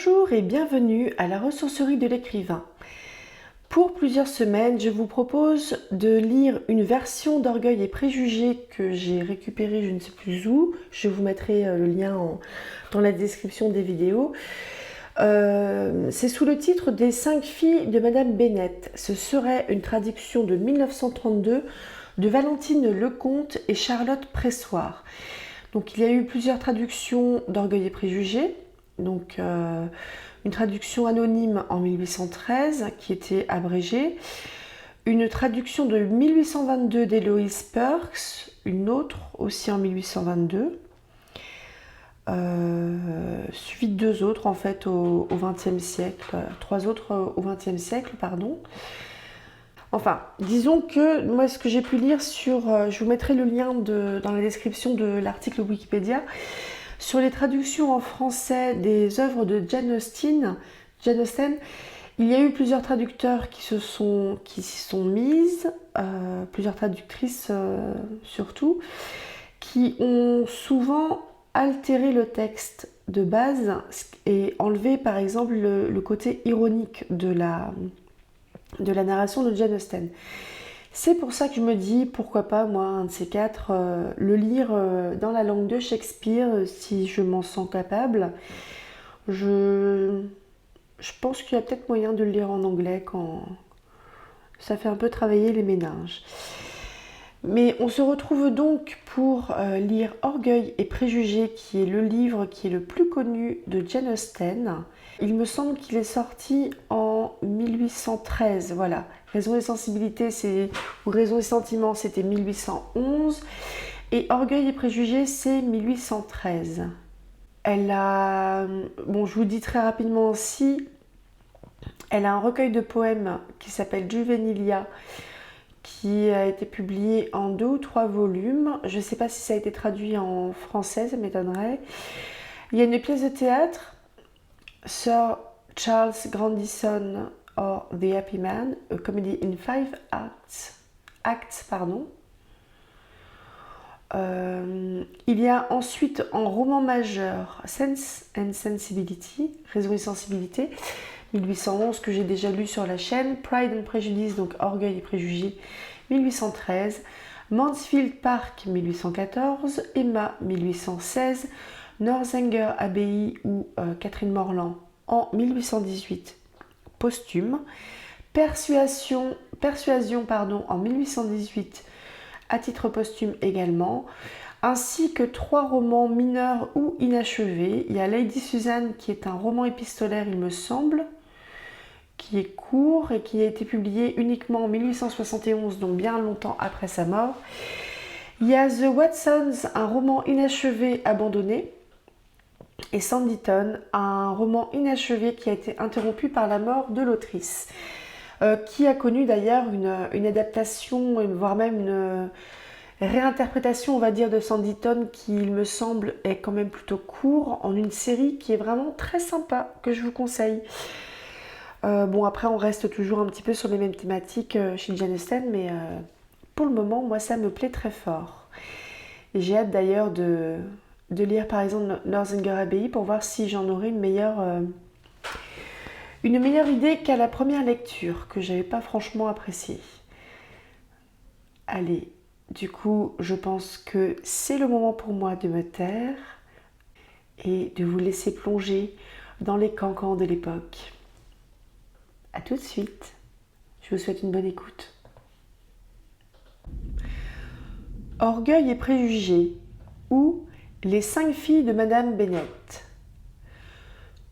Bonjour et bienvenue à la ressourcerie de l'écrivain. Pour plusieurs semaines, je vous propose de lire une version d'Orgueil et Préjugés que j'ai récupérée je ne sais plus où. Je vous mettrai le lien dans la description des vidéos. C'est sous le titre des 5 filles de Madame Bennett. Ce serait une traduction de 1932 de Valentine Lecomte et Charlotte Pressoir. Donc il y a eu plusieurs traductions d'Orgueil et Préjugés. Donc une traduction anonyme en 1813 qui était abrégée, une traduction de 1822 d'Héloïse Perks, une autre aussi en 1822, suivi de deux autres en fait au XXe siècle, trois autres au XXe siècle, pardon. Enfin, disons que moi ce que j'ai pu lire sur, je vous mettrai le lien dans la description de l'article Wikipédia, sur les traductions en français des œuvres de Jane Austen, il y a eu plusieurs traducteurs qui s'y sont mises, plusieurs traductrices surtout, qui ont souvent altéré le texte de base et enlevé par exemple le côté ironique de la narration de Jane Austen. C'est pour ça que je me dis, pourquoi pas, moi, un de ces quatre, le lire dans la langue de Shakespeare, si je m'en sens capable. Je pense qu'il y a peut-être moyen de le lire en anglais quand ça fait un peu travailler les méninges. Mais on se retrouve donc pour lire Orgueil et Préjugés, qui est le livre qui est le plus connu de Jane Austen. Il me semble qu'il est sorti en 1813, voilà. Raison et sensibilité, ou Raison et sentiment, c'était 1811. Et Orgueil et Préjugés, c'est 1813. Elle a... Bon, je vous dis très rapidement aussi, elle a un recueil de poèmes qui s'appelle Juvenilia, qui a été publié en 2 ou 3 volumes. Je ne sais pas si ça a été traduit en français, ça m'étonnerait. Il y a une pièce de théâtre, Sir Charles Grandison or The Happy Man, a comedy in 5 acts. Il y a ensuite en roman majeur Sense and Sensibility, Raison et sensibilité, 1811 que j'ai déjà lu sur la chaîne, Pride and Prejudice, donc Orgueil et Préjugés, 1813, Mansfield Park, 1814, Emma, 1816, Northanger Abbey ou Catherine Morland en 1818, posthume, Persuasion en 1818, à titre posthume également, ainsi que 3 romans mineurs ou inachevés. Il y a Lady Susan qui est un roman épistolaire, il me semble, qui est court et qui a été publié uniquement en 1871, donc bien longtemps après sa mort. Il y a The Watsons, un roman inachevé abandonné, et Sanditon, un roman inachevé qui a été interrompu par la mort de l'autrice, qui a connu d'ailleurs une adaptation, voire même une réinterprétation, on va dire, de Sanditon, qui, il me semble, est quand même plutôt court, en une série qui est vraiment très sympa, que je vous conseille. Bon, après, on reste toujours un petit peu sur les mêmes thématiques chez Jane Austen, mais pour le moment, moi, ça me plaît très fort. Et j'ai hâte d'ailleurs de lire, par exemple, Northanger Abbey pour voir si j'en aurai une meilleure idée qu'à la première lecture, que j'avais pas franchement appréciée. Allez, du coup, je pense que c'est le moment pour moi de me taire et de vous laisser plonger dans les cancans de l'époque. A tout de suite. Je vous souhaite une bonne écoute. Orgueil et Préjugés ou Les 5 filles de Madame Bennett.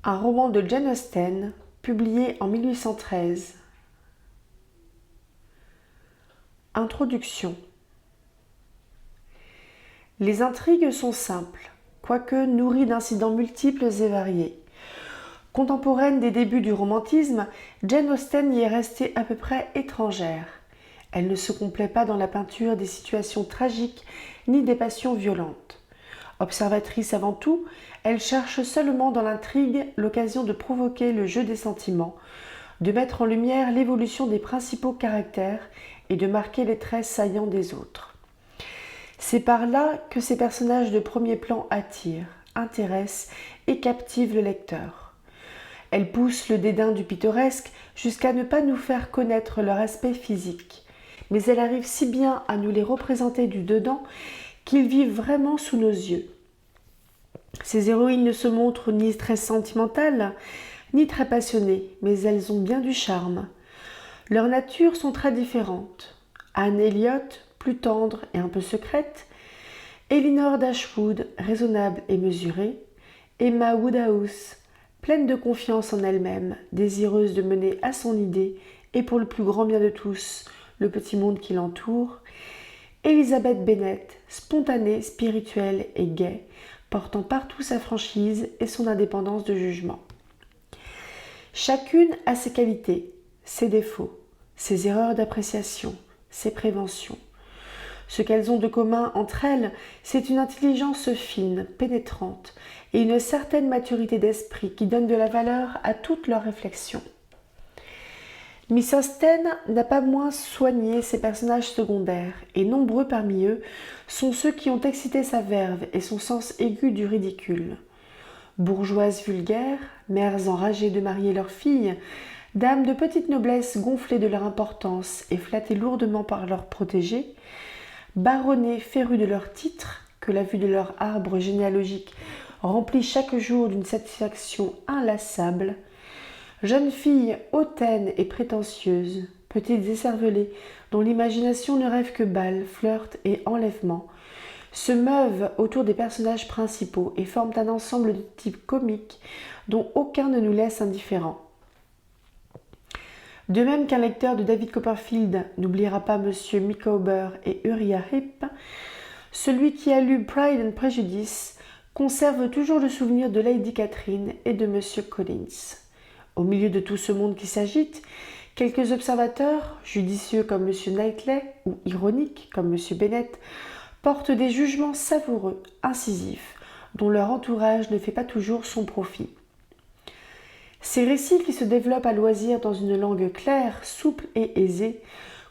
Un roman de Jane Austen publié en 1813. Introduction. Les intrigues sont simples, quoique nourries d'incidents multiples et variés. Contemporaine des débuts du romantisme, Jane Austen y est restée à peu près étrangère. Elle ne se complaît pas dans la peinture des situations tragiques ni des passions violentes. Observatrice avant tout, elle cherche seulement dans l'intrigue l'occasion de provoquer le jeu des sentiments, de mettre en lumière l'évolution des principaux caractères et de marquer les traits saillants des autres. C'est par là que ces personnages de premier plan attirent, intéressent et captivent le lecteur. Elles poussent le dédain du pittoresque jusqu'à ne pas nous faire connaître leur aspect physique. Mais elles arrivent si bien à nous les représenter du dedans qu'ils vivent vraiment sous nos yeux. Ces héroïnes ne se montrent ni très sentimentales, ni très passionnées, mais elles ont bien du charme. Leurs natures sont très différentes. Anne Elliot, plus tendre et un peu secrète, Elinor Dashwood, raisonnable et mesurée, Emma Woodhouse, pleine de confiance en elle-même, désireuse de mener à son idée et pour le plus grand bien de tous, le petit monde qui l'entoure, Elizabeth Bennet, spontanée, spirituelle et gaie, portant partout sa franchise et son indépendance de jugement. Chacune a ses qualités, ses défauts, ses erreurs d'appréciation, ses préventions. Ce qu'elles ont de commun entre elles, c'est une intelligence fine, pénétrante, et une certaine maturité d'esprit qui donne de la valeur à toutes leurs réflexions. Miss Austen n'a pas moins soigné ses personnages secondaires, et nombreux parmi eux sont ceux qui ont excité sa verve et son sens aigu du ridicule. Bourgeoises vulgaires, mères enragées de marier leurs filles, dames de petite noblesse gonflées de leur importance et flattées lourdement par leurs protégés, baronnets férus de leurs titres, que la vue de leur arbre généalogique remplit chaque jour d'une satisfaction inlassable, jeunes filles hautaines et prétentieuses, petites écervelées, dont l'imagination ne rêve que bal, flirt et enlèvement, se meuvent autour des personnages principaux et forment un ensemble de types comiques dont aucun ne nous laisse indifférents. De même qu'un lecteur de David Copperfield n'oubliera pas M. Micawber et Uriah Heep, celui qui a lu Pride and Prejudice conserve toujours le souvenir de Lady Catherine et de M. Collins. Au milieu de tout ce monde qui s'agite, quelques observateurs, judicieux comme M. Knightley ou ironiques comme M. Bennet, portent des jugements savoureux, incisifs, dont leur entourage ne fait pas toujours son profit. Ces récits qui se développent à loisir dans une langue claire, souple et aisée,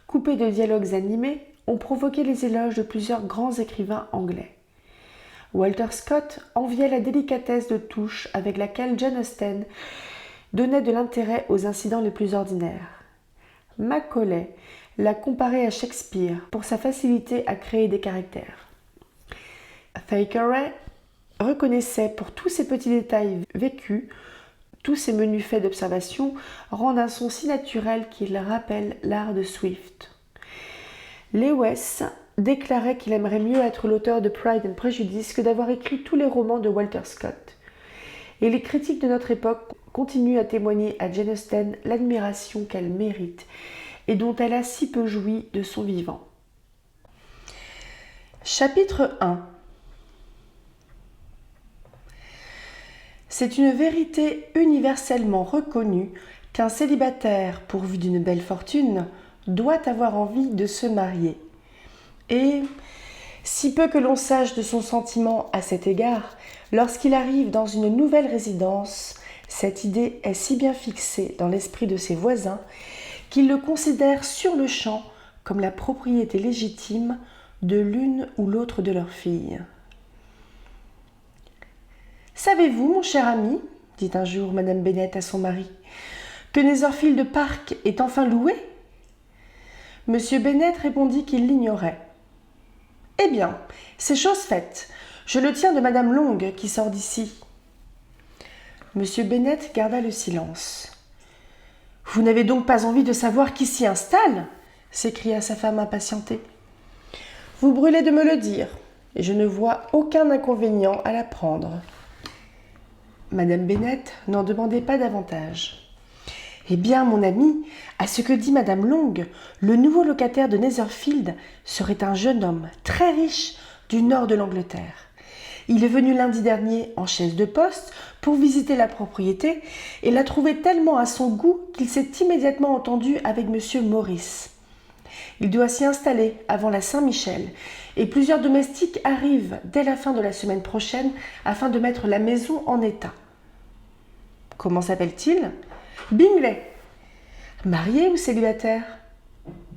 coupée de dialogues animés, ont provoqué les éloges de plusieurs grands écrivains anglais. Walter Scott enviait la délicatesse de touche avec laquelle Jane Austen donnait de l'intérêt aux incidents les plus ordinaires. Macaulay l'a comparé à Shakespeare pour sa facilité à créer des caractères. Thackeray reconnaissait pour tous ces petits détails vécus, tous ces menus faits d'observation rendent un son si naturel qu'il rappelle l'art de Swift. Lewes déclarait qu'il aimerait mieux être l'auteur de Pride and Prejudice que d'avoir écrit tous les romans de Walter Scott. Et les critiques de notre époque continuent à témoigner à Jane Austen l'admiration qu'elle mérite et dont elle a si peu joui de son vivant. Chapitre 1. C'est une vérité universellement reconnue qu'un célibataire pourvu d'une belle fortune doit avoir envie de se marier. Et, si peu que l'on sache de son sentiment à cet égard, lorsqu'il arrive dans une nouvelle résidence, cette idée est si bien fixée dans l'esprit de ses voisins qu'ils le considèrent sur-le-champ comme la propriété légitime de l'une ou l'autre de leurs filles. « Savez-vous, mon cher ami, dit un jour Madame Bennet à son mari, que Netherfield Park est enfin loué ?» Monsieur Bennet répondit qu'il l'ignorait. « Eh bien, c'est chose faite. Je le tiens de Madame Long qui sort d'ici. » Monsieur Bennet garda le silence. « Vous n'avez donc pas envie de savoir qui s'y installe ?» s'écria sa femme impatientée. « Vous brûlez de me le dire, et je ne vois aucun inconvénient à l'apprendre. » Madame Bennet n'en demandait pas davantage. « Eh bien, mon ami, à ce que dit Madame Long, le nouveau locataire de Netherfield serait un jeune homme très riche du nord de l'Angleterre. Il est venu lundi dernier en chaise de poste pour visiter la propriété et l'a trouvé tellement à son goût qu'il s'est immédiatement entendu avec M. Morris. Il doit s'y installer avant la Saint-Michel et plusieurs domestiques arrivent dès la fin de la semaine prochaine afin de mettre la maison en état. Comment s'appelle-t-il ? Bingley. Marié ou célibataire ?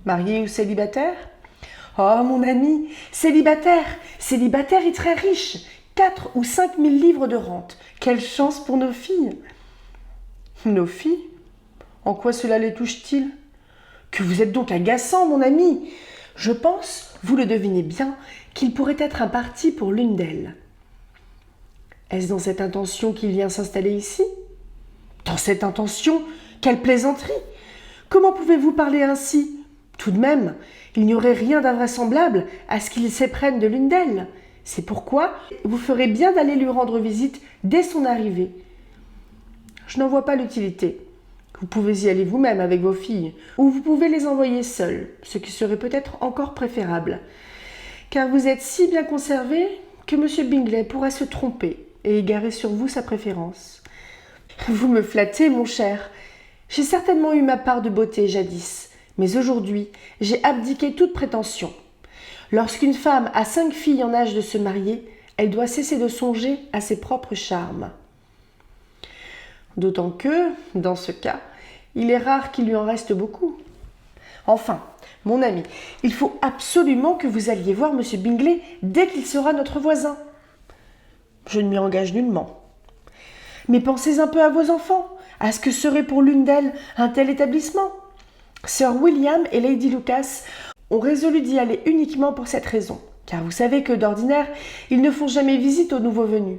Marié ou célibataire ? Oh, mon ami, célibataire et très riche, 4 ou 5 000 livres de rente. Quelle chance pour nos filles ! Nos filles? En quoi cela les touche-t-il? Que vous êtes donc agaçant, mon ami! Je pense, vous le devinez bien, qu'il pourrait être un parti pour l'une d'elles. Est-ce dans cette intention qu'il vient s'installer ici? Dans cette intention? Quelle plaisanterie! Comment pouvez-vous parler ainsi? Tout de même, il n'y aurait rien d'invraisemblable à ce qu'il s'éprenne de l'une d'elles. C'est pourquoi vous ferez bien d'aller lui rendre visite dès son arrivée. Je n'en vois pas l'utilité. Vous pouvez y aller vous-même avec vos filles, ou vous pouvez les envoyer seules, ce qui serait peut-être encore préférable. Car vous êtes si bien conservé que M. Bingley pourra se tromper et égarer sur vous sa préférence. Vous me flattez, mon cher. J'ai certainement eu ma part de beauté jadis, mais aujourd'hui, j'ai abdiqué toute prétention. Lorsqu'une femme a 5 filles en âge de se marier, elle doit cesser de songer à ses propres charmes. D'autant que, dans ce cas, il est rare qu'il lui en reste beaucoup. Enfin, mon ami, il faut absolument que vous alliez voir M. Bingley dès qu'il sera notre voisin. Je ne m'y engage nullement. Mais pensez un peu à vos enfants, à ce que serait pour l'une d'elles un tel établissement. Sir William et Lady Lucas ont résolu d'y aller uniquement pour cette raison, car vous savez que d'ordinaire, ils ne font jamais visite aux nouveaux venus.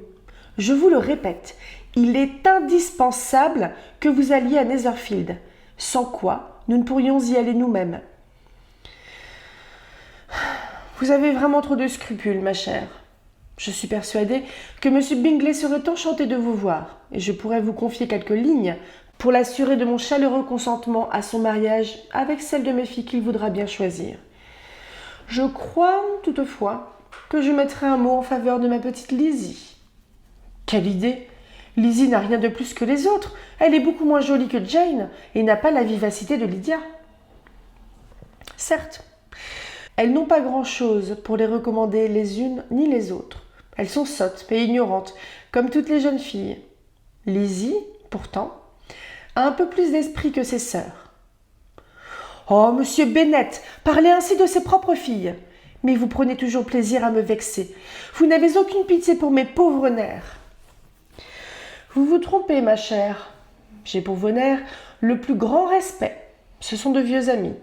Je vous le répète, il est indispensable que vous alliez à Netherfield, sans quoi nous ne pourrions y aller nous-mêmes. Vous avez vraiment trop de scrupules, ma chère. Je suis persuadée que M. Bingley serait enchanté de vous voir, et je pourrais vous confier quelques lignes pour l'assurer de mon chaleureux consentement à son mariage avec celle de mes filles qu'il voudra bien choisir. Je crois, toutefois, que je mettrai un mot en faveur de ma petite Lizzie. Quelle idée! Lizzie n'a rien de plus que les autres. Elle est beaucoup moins jolie que Jane et n'a pas la vivacité de Lydia. Certes, elles n'ont pas grand-chose pour les recommander les unes ni les autres. Elles sont sottes et ignorantes, comme toutes les jeunes filles. Lizzie, pourtant, a un peu plus d'esprit que ses sœurs. Oh, monsieur Bennet, parlez ainsi de ses propres filles. Mais vous prenez toujours plaisir à me vexer. Vous n'avez aucune pitié pour mes pauvres nerfs. Vous vous trompez, ma chère. J'ai pour vos nerfs le plus grand respect. Ce sont de vieux amis.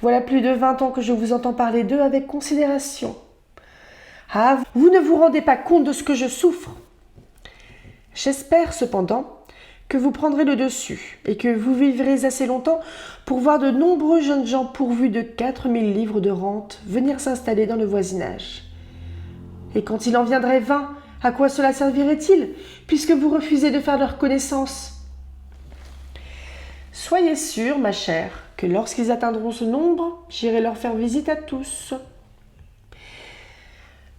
Voilà plus de 20 ans que je vous entends parler d'eux avec considération. Ah, vous ne vous rendez pas compte de ce que je souffre. J'espère cependant que vous prendrez le dessus et que vous vivrez assez longtemps pour voir de nombreux jeunes gens pourvus de 4000 livres de rente venir s'installer dans le voisinage. Et quand il en viendrait 20, à quoi cela servirait-il, puisque vous refusez de faire leur connaissance? Soyez sûre, ma chère, que lorsqu'ils atteindront ce nombre, j'irai leur faire visite à tous.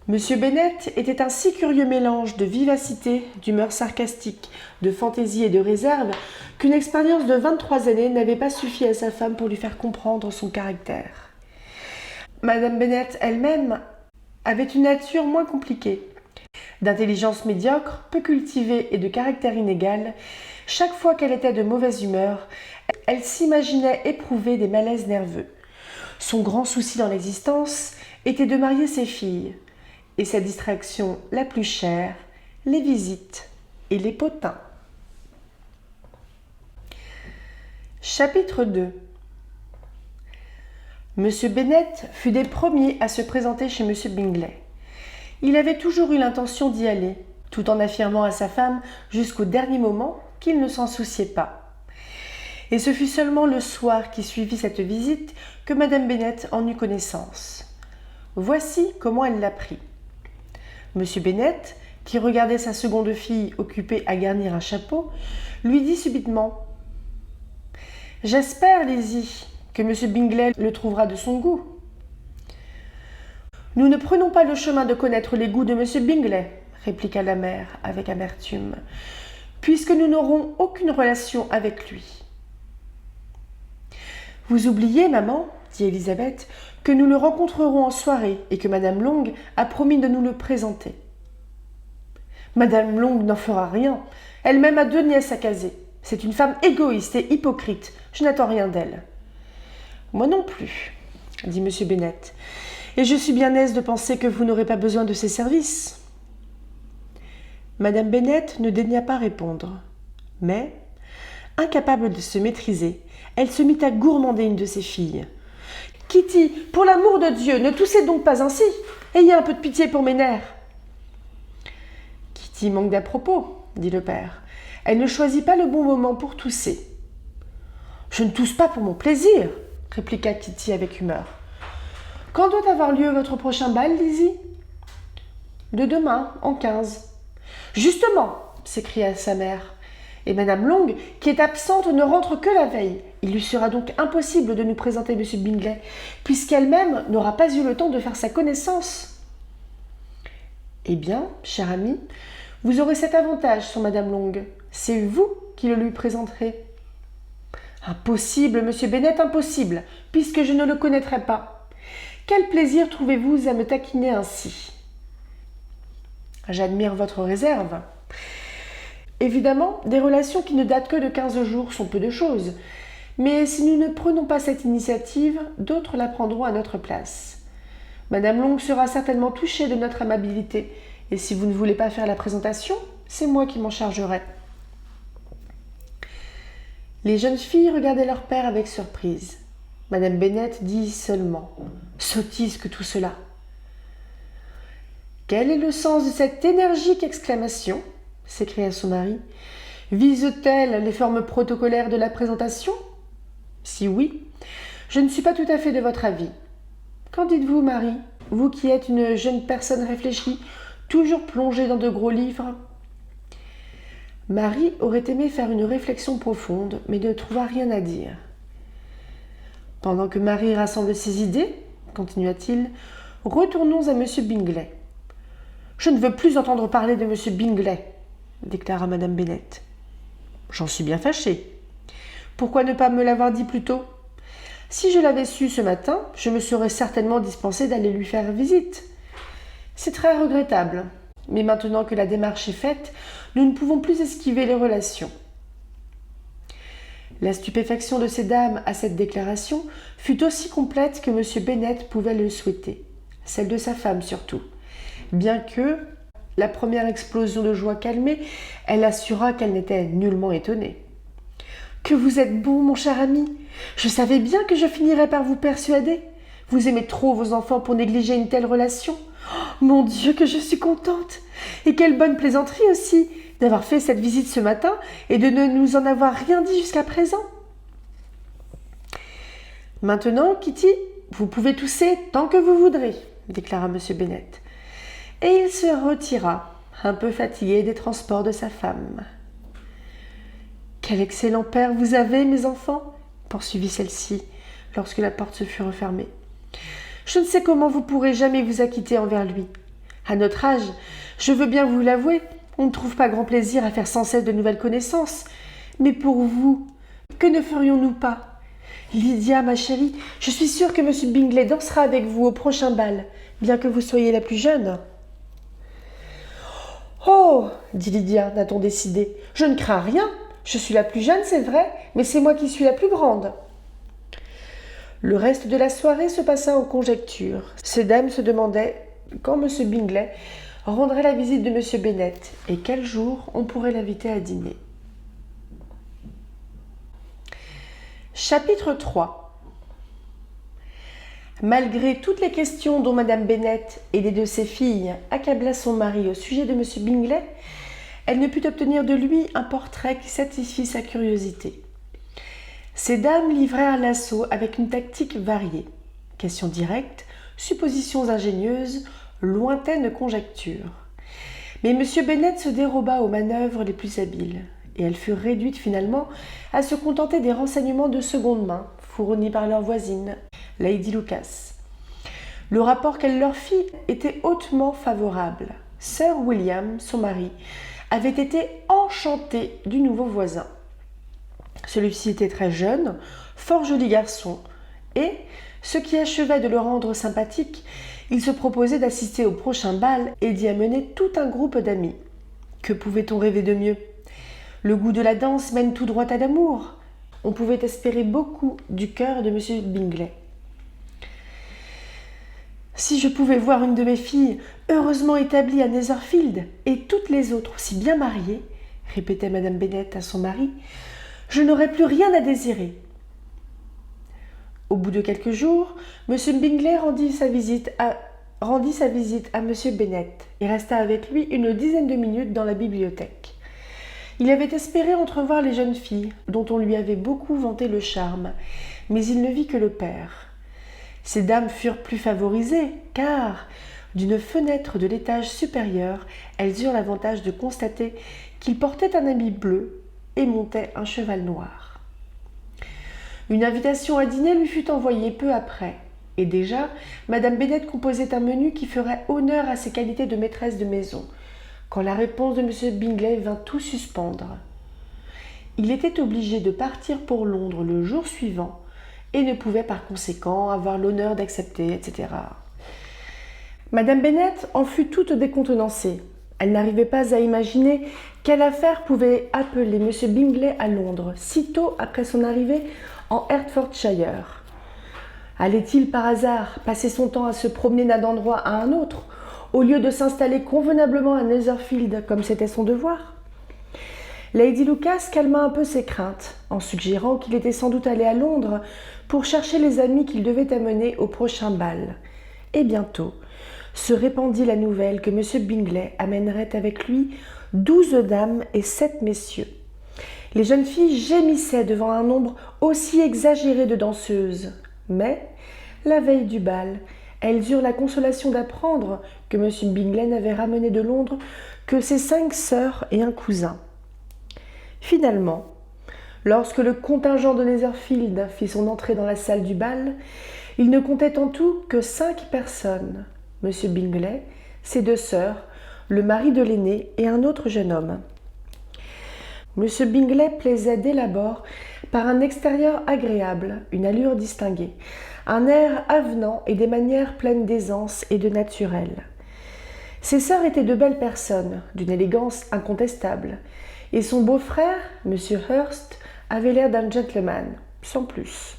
Monsieur Bennet était un si curieux mélange de vivacité, d'humeur sarcastique, de fantaisie et de réserve qu'une expérience de 23 années n'avait pas suffi à sa femme pour lui faire comprendre son caractère. Madame Bennet elle-même avait une nature moins compliquée. D'intelligence médiocre, peu cultivée et de caractère inégal, chaque fois qu'elle était de mauvaise humeur, elle s'imaginait éprouver des malaises nerveux. Son grand souci dans l'existence était de marier ses filles, et sa distraction la plus chère, les visites et les potins. Chapitre 2. Monsieur Bennet fut des premiers à se présenter chez monsieur Bingley. Il avait toujours eu l'intention d'y aller, tout en affirmant à sa femme jusqu'au dernier moment qu'il ne s'en souciait pas. Et ce fut seulement le soir qui suivit cette visite que madame Bennet en eut connaissance. Voici comment elle l'apprit. Monsieur Bennet, qui regardait sa seconde fille occupée à garnir un chapeau, lui dit subitement « J'espère, Lizzie, que monsieur Bingley le trouvera de son goût. » « Nous ne prenons pas le chemin de connaître les goûts de monsieur Bingley, » répliqua la mère avec amertume, « puisque nous n'aurons aucune relation avec lui. »« Vous oubliez, maman, dit Elisabeth, que nous le rencontrerons en soirée et que madame Long a promis de nous le présenter. »« Madame Long n'en fera rien. Elle-même a 2 nièces à caser. C'est une femme égoïste et hypocrite. Je n'attends rien d'elle. »« Moi non plus, dit monsieur Bennet. Et je suis bien aise de penser que vous n'aurez pas besoin de ses services. » Madame Bennet ne daigna pas répondre, mais, Incapable de se maîtriser, elle se mit à gourmander une de ses filles. « Kitty, pour l'amour de Dieu, ne toussez donc pas ainsi. Ayez un peu de pitié pour mes nerfs. » « Kitty manque d'à propos, » dit le père. « Elle ne choisit pas le bon moment pour tousser. »« Je ne tousse pas pour mon plaisir, » répliqua Kitty avec humeur. « Quand doit avoir lieu votre prochain bal, Lizzie ?»« De demain, en 15. »« Justement !» s'écria sa mère. « Et Madame Long, qui est absente, ne rentre que la veille. Il lui sera donc impossible de nous présenter M. Bingley, puisqu'elle-même n'aura pas eu le temps de faire sa connaissance. »« Eh bien, cher ami, vous aurez cet avantage sur Madame Long. C'est vous qui le lui présenterez. »« Impossible, Monsieur Bennet, impossible, puisque je ne le connaîtrai pas. Quel plaisir trouvez-vous à me taquiner ainsi ? » ?»« J'admire votre réserve. » Évidemment, des relations qui ne datent que de 15 jours sont peu de choses. Mais si nous ne prenons pas cette initiative, d'autres la prendront à notre place. Madame Long sera certainement touchée de notre amabilité, et si vous ne voulez pas faire la présentation, c'est moi qui m'en chargerai. Les jeunes filles regardaient leur père avec surprise. Madame Bennet dit seulement « Sottise que tout cela !» « Quel est le sens de cette énergique exclamation ?» s'écria son mari. « Vise-t-elle les formes protocolaires de la présentation ? Si oui, je ne suis pas tout à fait de votre avis. Qu'en dites-vous, Marie, vous qui êtes une jeune personne réfléchie, toujours plongée dans de gros livres ?» Marie aurait aimé faire une réflexion profonde, mais ne trouva rien à dire. « Pendant que Marie rassemble ses idées, continua-t-il, retournons à M. Bingley. »« Je ne veux plus entendre parler de M. Bingley, » déclara Madame Bennet. « J'en suis bien fâchée. Pourquoi ne pas me l'avoir dit plus tôt ? Si je l'avais su ce matin, je me serais certainement dispensée d'aller lui faire visite. C'est très regrettable, mais maintenant que la démarche est faite, nous ne pouvons plus esquiver les relations. » La stupéfaction de ces dames à cette déclaration fut aussi complète que M. Bennet pouvait le souhaiter, celle de sa femme surtout, bien que, la première explosion de joie calmée, elle assura qu'elle n'était nullement étonnée. « Que vous êtes bon, mon cher ami ! Je savais bien que je finirais par vous persuader. Vous aimez trop vos enfants pour négliger une telle relation. Oh, mon Dieu, que je suis contente ! Et quelle bonne plaisanterie aussi d'avoir fait cette visite ce matin et de ne nous en avoir rien dit jusqu'à présent. Maintenant, Kitty, vous pouvez tousser tant que vous voudrez, déclara M. Bennet. Et il se retira, un peu fatigué des transports de sa femme. « Quel excellent père vous avez, mes enfants !» poursuivit celle-ci, lorsque la porte se fut refermée. « Je ne sais comment vous pourrez jamais vous acquitter envers lui. À notre âge, je veux bien vous l'avouer, on ne trouve pas grand plaisir à faire sans cesse de nouvelles connaissances. Mais pour vous, que ne ferions-nous pas ? Lydia, ma chérie, je suis sûre que M. Bingley dansera avec vous au prochain bal, bien que vous soyez la plus jeune. » « Oh !» dit Lydia, d'un ton décidé, « je ne crains rien. Je suis la plus jeune, c'est vrai, mais c'est moi qui suis la plus grande. » Le reste de la soirée se passa en conjectures. Ces dames se demandaient quand M. Bingley rendrait la visite de M. Bennet et quel jour on pourrait l'inviter à dîner. Chapitre 3. Malgré toutes les questions dont Madame Bennet et les de ses filles accabla son mari au sujet de M. Bingley, elle ne put obtenir de lui un portrait qui satisfît sa curiosité. Ces dames livrèrent l'assaut avec une tactique variée. Questions directes, suppositions ingénieuses, lointaines conjectures. Mais M. Bennet se déroba aux manœuvres les plus habiles, et elles furent réduites finalement à se contenter des renseignements de seconde main fournis par leur voisine, Lady Lucas. Le rapport qu'elle leur fit était hautement favorable. Sir William, son mari, avait été enchanté du nouveau voisin. Celui-ci était très jeune, fort joli garçon, et, ce qui achevait de le rendre sympathique, il se proposait d'assister au prochain bal et d'y amener tout un groupe d'amis. Que pouvait-on rêver de mieux ? Le goût de la danse mène tout droit à l'amour. On pouvait espérer beaucoup du cœur de M. Bingley. Si je pouvais voir une de mes filles heureusement établie à Netherfield et toutes les autres aussi bien mariées, répétait Madame Bennet à son mari, Je n'aurai plus rien à désirer. » Au bout de quelques jours, M. Bingley rendit sa visite à M. Bennet et resta avec lui une dizaine de minutes dans la bibliothèque. Il avait espéré entrevoir les jeunes filles, dont on lui avait beaucoup vanté le charme, mais il ne vit que le père. Ces dames furent plus favorisées, car, d'une fenêtre de l'étage supérieur, elles eurent l'avantage de constater qu'il portait un habit bleu et montait un cheval noir. Une invitation à dîner lui fut envoyée peu après, et déjà, Madame Bennet composait un menu qui ferait honneur à ses qualités de maîtresse de maison, quand la réponse de M. Bingley vint tout suspendre. Il était obligé de partir pour Londres le jour suivant, et ne pouvait par conséquent avoir l'honneur d'accepter, etc. Madame Bennet en fut toute décontenancée. Elle n'arrivait pas à imaginer quelle affaire pouvait appeler M. Bingley à Londres, sitôt après son arrivée en Hertfordshire. Allait-il par hasard passer son temps à se promener d'un endroit à un autre, au lieu de s'installer convenablement à Netherfield comme c'était son devoir ? Lady Lucas calma un peu ses craintes, en suggérant qu'il était sans doute allé à Londres pour chercher les amis qu'il devait amener au prochain bal. Et bientôt se répandit la nouvelle que M. Bingley amènerait avec lui 12 dames et 7 messieurs. Les jeunes filles gémissaient devant un nombre aussi exagéré de danseuses. Mais, la veille du bal, elles eurent la consolation d'apprendre que M. Bingley n'avait ramené de Londres que ses 5 sœurs et un cousin. Finalement, lorsque le contingent de Netherfield fit son entrée dans la salle du bal, il ne comptait en tout que 5 personnes. M. Bingley, ses 2 sœurs, le mari de l'aîné et un autre jeune homme. M. Bingley plaisait dès l'abord par un extérieur agréable, une allure distinguée, un air avenant et des manières pleines d'aisance et de naturel. Ses sœurs étaient de belles personnes, d'une élégance incontestable, et son beau-frère, M. Hurst, avait l'air d'un gentleman, sans plus.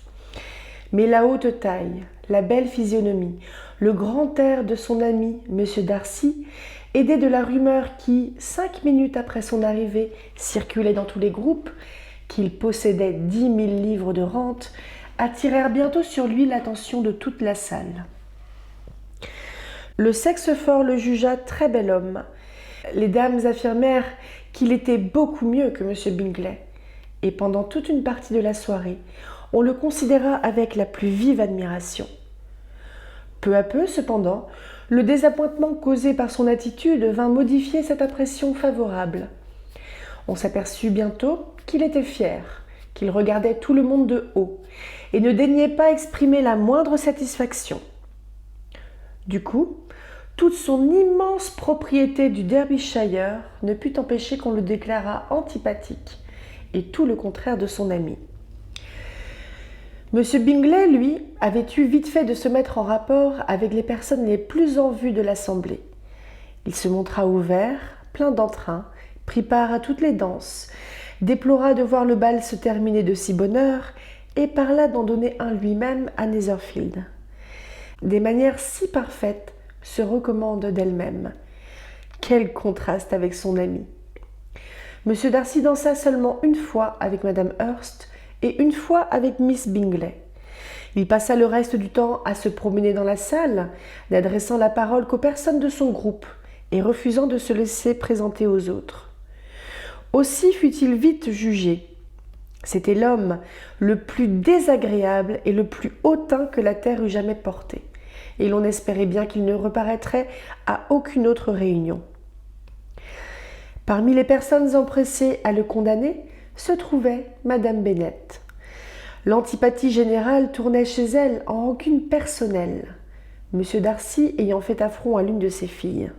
Mais la haute taille, la belle physionomie, le grand air de son ami, M. Darcy, aidé de la rumeur qui, 5 minutes après son arrivée, circulait dans tous les groupes, qu'il possédait 10 000 livres de rente, attirèrent bientôt sur lui l'attention de toute la salle. Le sexe fort le jugea très bel homme. Les dames affirmèrent qu'il était beaucoup mieux que M. Bingley, et pendant toute une partie de la soirée, on le considéra avec la plus vive admiration. Peu à peu, cependant, le désappointement causé par son attitude vint modifier cette impression favorable. On s'aperçut bientôt qu'il était fier, qu'il regardait tout le monde de haut, et ne daignait pas exprimer la moindre satisfaction. Du coup, toute son immense propriété du Derbyshire ne put empêcher qu'on le déclarât antipathique, et tout le contraire de son ami. M. Bingley, lui, avait eu vite fait de se mettre en rapport avec les personnes les plus en vue de l'assemblée. Il se montra ouvert, plein d'entrain, prit part à toutes les danses, déplora de voir le bal se terminer de si bonne heure et parla d'en donner un lui-même à Netherfield. Des manières si parfaites se recommandent d'elles-mêmes. Quel contraste avec son ami! M. Darcy dansa seulement une fois avec Mme Hurst et une fois avec Miss Bingley. Il passa le reste du temps à se promener dans la salle, n'adressant la parole qu'aux personnes de son groupe et refusant de se laisser présenter aux autres. Aussi fut-il vite jugé. C'était l'homme le plus désagréable et le plus hautain que la terre eût jamais porté, et l'on espérait bien qu'il ne reparaîtrait à aucune autre réunion. Parmi les personnes empressées à le condamner se trouvait Madame Bennet. L'antipathie générale tournait chez elle en rancune personnelle, M. Darcy ayant fait affront à l'une de ses filles.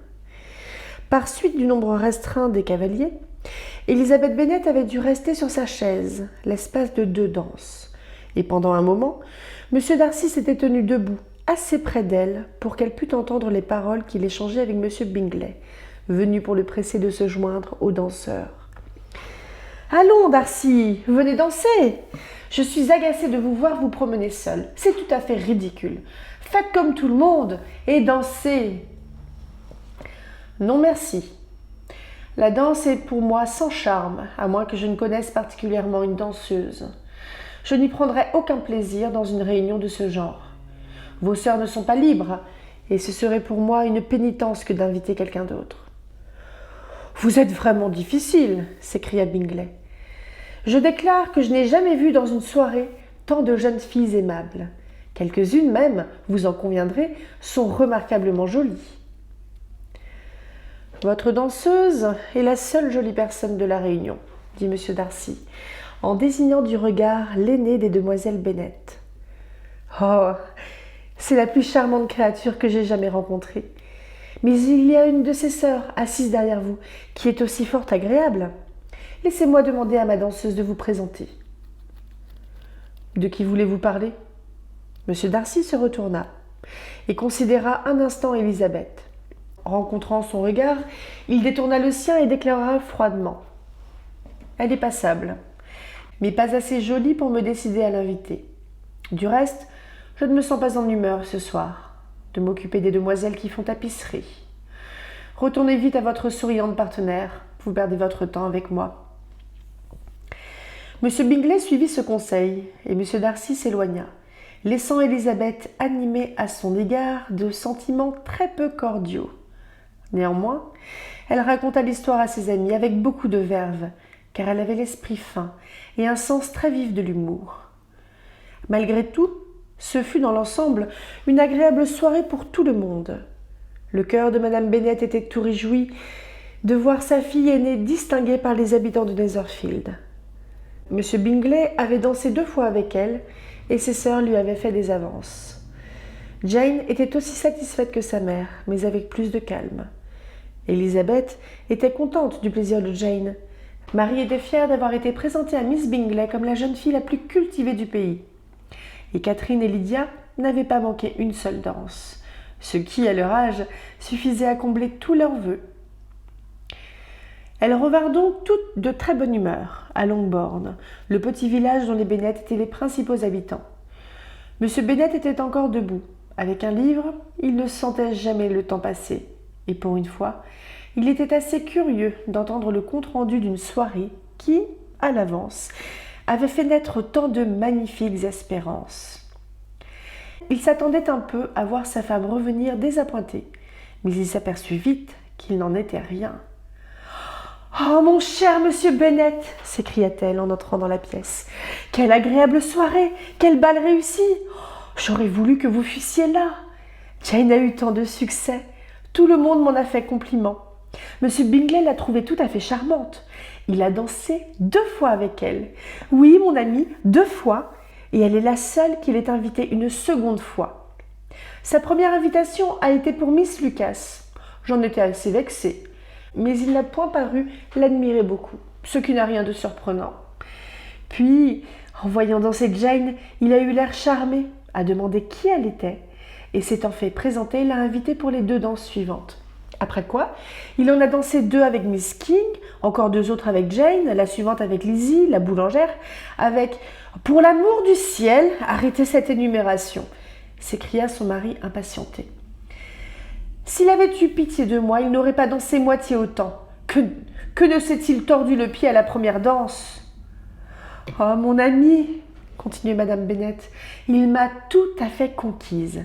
Par suite du nombre restreint des cavaliers, Elizabeth Bennet avait dû rester sur sa chaise l'espace de 2 danses, et pendant un moment, M. Darcy s'était tenu debout, assez près d'elle, pour qu'elle pût entendre les paroles qu'il échangeait avec M. Bingley, venu pour le presser de se joindre aux danseurs. « Allons, Darcy, venez danser. Je suis agacée de vous voir vous promener seul. C'est tout à fait ridicule. Faites comme tout le monde et dansez. » « Non, merci. La danse est pour moi sans charme, à moins que je ne connaisse particulièrement une danseuse. Je n'y prendrai aucun plaisir dans une réunion de ce genre. Vos sœurs ne sont pas libres, et ce serait pour moi une pénitence que d'inviter quelqu'un d'autre. Vous êtes vraiment difficile, s'écria Bingley. Je déclare que je n'ai jamais vu dans une soirée tant de jeunes filles aimables. Quelques-unes même, vous en conviendrez, sont remarquablement jolies. Votre danseuse est la seule jolie personne de la réunion, dit M. Darcy, en désignant du regard l'aînée des demoiselles Bennet. Oh, c'est la plus charmante créature que j'ai jamais rencontrée. Mais il y a une de ses sœurs, assise derrière vous, qui est aussi fort agréable. Laissez-moi demander à ma danseuse de vous présenter. De qui voulez-vous parler ? M. Darcy se retourna et considéra un instant Élisabeth. Rencontrant son regard, il détourna le sien et déclara froidement. Elle est passable, mais pas assez jolie pour me décider à l'inviter. Du reste, je ne me sens pas en humeur ce soir de m'occuper des demoiselles qui font tapisserie. Retournez vite à votre souriante partenaire, vous perdez votre temps avec moi. M. Bingley suivit ce conseil et M. Darcy s'éloigna, laissant Élisabeth animée à son égard de sentiments très peu cordiaux. Néanmoins, elle raconta l'histoire à ses amis avec beaucoup de verve, car elle avait l'esprit fin et un sens très vif de l'humour. Malgré tout, ce fut dans l'ensemble une agréable soirée pour tout le monde. Le cœur de Madame Bennet était tout réjoui de voir sa fille aînée distinguée par les habitants de Netherfield. M. Bingley avait dansé 2 fois avec elle, et ses sœurs lui avaient fait des avances. Jane était aussi satisfaite que sa mère, mais avec plus de calme. Élisabeth était contente du plaisir de Jane. Marie était fière d'avoir été présentée à Miss Bingley comme la jeune fille la plus cultivée du pays. Et Catherine et Lydia n'avaient pas manqué une seule danse, ce qui, à leur âge, suffisait à combler tous leurs vœux. Elles revinrent donc toutes de très bonne humeur à Longbourn, le petit village dont les Bennet étaient les principaux habitants. M. Bennet était encore debout. Avec un livre, il ne sentait jamais le temps passer. Et pour une fois, il était assez curieux d'entendre le compte-rendu d'une soirée qui, à l'avance, avait fait naître tant de magnifiques espérances. Il s'attendait un peu à voir sa femme revenir désappointée, mais il s'aperçut vite qu'il n'en était rien. « Oh, mon cher monsieur Bennet !» s'écria-t-elle en entrant dans la pièce. « Quelle agréable soirée! Quel bal réussi! J'aurais voulu que vous fussiez là. Jane a eu tant de succès. Tout le monde m'en a fait compliment. Monsieur Bingley l'a trouvée tout à fait charmante. Il a dansé 2 fois avec elle. Oui, mon ami, 2 fois. Et elle est la seule qu'il ait invitée une seconde fois. Sa première invitation a été pour Miss Lucas. J'en étais assez vexée. Mais il n'a point paru l'admirer beaucoup, ce qui n'a rien de surprenant. Puis, en voyant danser Jane, il a eu l'air charmé, a demandé qui elle était, et s'étant fait présenter, l'a invitée pour les 2 danses suivantes. Après quoi, il en a dansé 2 avec Miss King, encore 2 autres avec Jane, la suivante avec Lizzie, la boulangère, avec « Pour l'amour du ciel, arrêtez cette énumération !» s'écria son mari impatienté. S'il avait eu pitié de moi, il n'aurait pas dansé moitié autant. Que ne s'est-il tordu le pied à la première danse ? Oh, mon ami, continuait Madame Bennet, il m'a tout à fait conquise.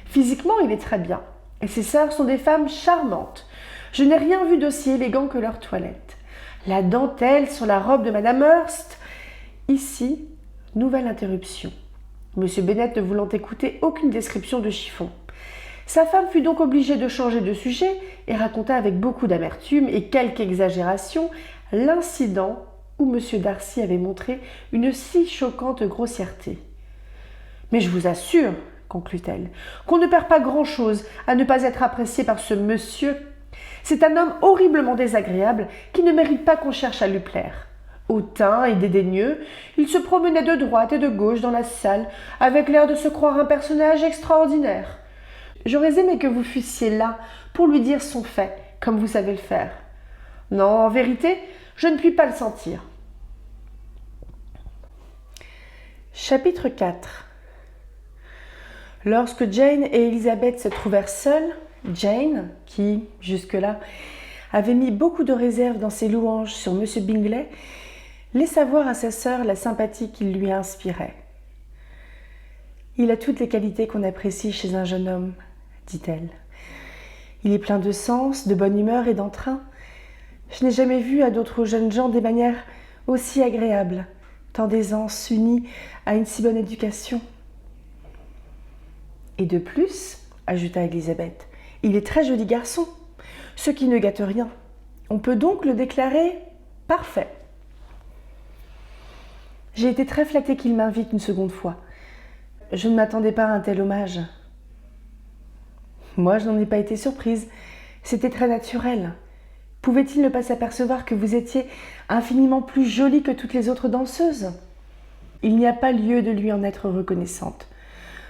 Physiquement, il est très bien, et ses sœurs sont des femmes charmantes. Je n'ai rien vu d'aussi élégant que leur toilette. La dentelle sur la robe de Madame Hurst. Ici, nouvelle interruption. Monsieur Bennet ne voulant écouter aucune description de chiffon. Sa femme fut donc obligée de changer de sujet et raconta avec beaucoup d'amertume et quelque exagération l'incident où M. Darcy avait montré une si choquante grossièreté. « Mais je vous assure, conclut-elle, qu'on ne perd pas grand-chose à ne pas être apprécié par ce monsieur. C'est un homme horriblement désagréable qui ne mérite pas qu'on cherche à lui plaire. Hautain et dédaigneux, il se promenait de droite et de gauche dans la salle avec l'air de se croire un personnage extraordinaire. J'aurais aimé que vous fussiez là pour lui dire son fait, comme vous savez le faire. Non, en vérité, je ne puis pas le sentir. » Chapitre 4. Lorsque Jane et Élisabeth se trouvèrent seules, Jane, qui, jusque-là, avait mis beaucoup de réserve dans ses louanges sur M. Bingley, laissa voir à sa sœur la sympathie qu'il lui inspirait. « Il a toutes les qualités qu'on apprécie chez un jeune homme, » dit-elle. « Il est plein de sens, de bonne humeur et d'entrain. Je n'ai jamais vu à d'autres jeunes gens des manières aussi agréables, tant d'aisance unie à une si bonne éducation. » « Et de plus, » ajouta Élisabeth, « il est très joli garçon, ce qui ne gâte rien. On peut donc le déclarer parfait. » J'ai été très flattée qu'il m'invite une seconde fois. Je ne m'attendais pas à un tel hommage. Moi, je n'en ai pas été surprise. C'était très naturel. Pouvait-il ne pas s'apercevoir que vous étiez infiniment plus jolie que toutes les autres danseuses ? Il n'y a pas lieu de lui en être reconnaissante.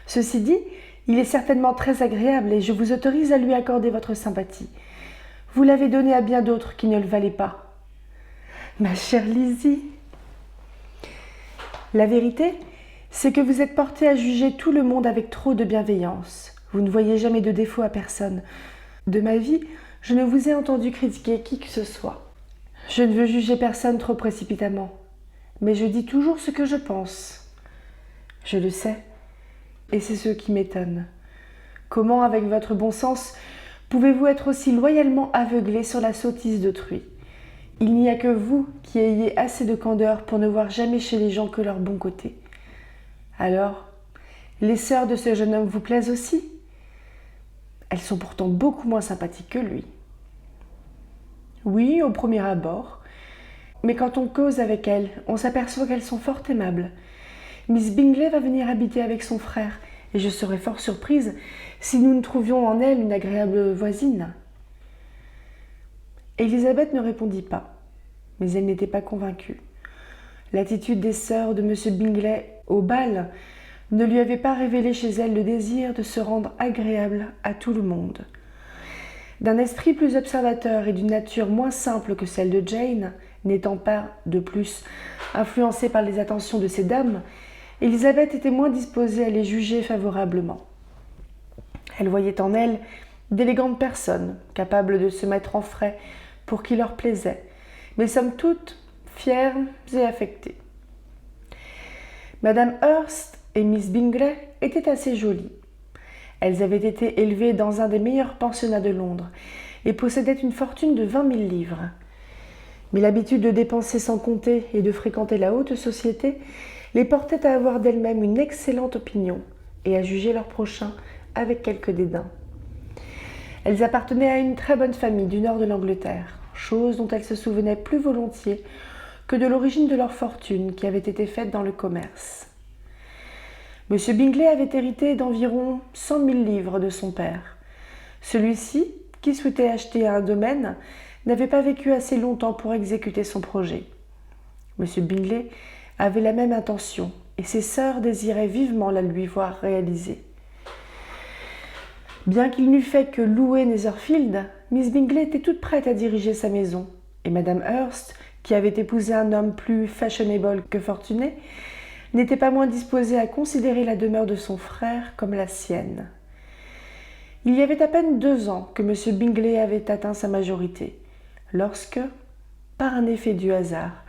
Ceci dit, il est certainement très agréable et je vous autorise à lui accorder votre sympathie. Vous l'avez donné à bien d'autres qui ne le valaient pas. Ma chère Lizzie, la vérité, c'est que vous êtes portée à juger tout le monde avec trop de bienveillance. Vous ne voyez jamais de défaut à personne. De ma vie, je ne vous ai entendu critiquer qui que ce soit. Je ne veux juger personne trop précipitamment, mais je dis toujours ce que je pense. Je le sais, et c'est ce qui m'étonne. Comment, avec votre bon sens, pouvez-vous être aussi loyalement aveuglé sur la sottise d'autrui ? Il n'y a que vous qui ayez assez de candeur pour ne voir jamais chez les gens que leur bon côté. Alors, les sœurs de ce jeune homme vous plaisent aussi ? Elles sont pourtant beaucoup moins sympathiques que lui. Oui, au premier abord. Mais quand on cause avec elles, on s'aperçoit qu'elles sont fort aimables. Miss Bingley va venir habiter avec son frère, et je serais fort surprise si nous ne trouvions en elle une agréable voisine. Élisabeth ne répondit pas, mais elle n'était pas convaincue. L'attitude des sœurs de M. Bingley au bal ne lui avait pas révélé chez elle le désir de se rendre agréable à tout le monde. D'un esprit plus observateur et d'une nature moins simple que celle de Jane, n'étant pas, de plus, influencée par les attentions de ces dames, Élisabeth était moins disposée à les juger favorablement. Elle voyait en elles d'élégantes personnes, capables de se mettre en frais pour qui leur plaisait, mais somme toute fières et affectées. Madame Hurst et Miss Bingley étaient assez jolies. Elles avaient été élevées dans un des meilleurs pensionnats de Londres et possédaient une fortune de 20 000 livres. Mais l'habitude de dépenser sans compter et de fréquenter la haute société les portait à avoir d'elles-mêmes une excellente opinion et à juger leurs prochains avec quelque dédain. Elles appartenaient à une très bonne famille du nord de l'Angleterre, chose dont elles se souvenaient plus volontiers que de l'origine de leur fortune qui avait été faite dans le commerce. M. Bingley avait hérité d'environ 100 000 livres de son père. Celui-ci, qui souhaitait acheter un domaine, n'avait pas vécu assez longtemps pour exécuter son projet. M. Bingley avait la même intention, et ses sœurs désiraient vivement la lui voir réalisée. Bien qu'il n'eût fait que louer Netherfield, Miss Bingley était toute prête à diriger sa maison, et Madame Hurst, qui avait épousé un homme plus fashionable que fortuné, n'était pas moins disposée à considérer la demeure de son frère comme la sienne. Il y avait à peine 2 ans que M. Bingley avait atteint sa majorité, lorsque, par un effet du hasard,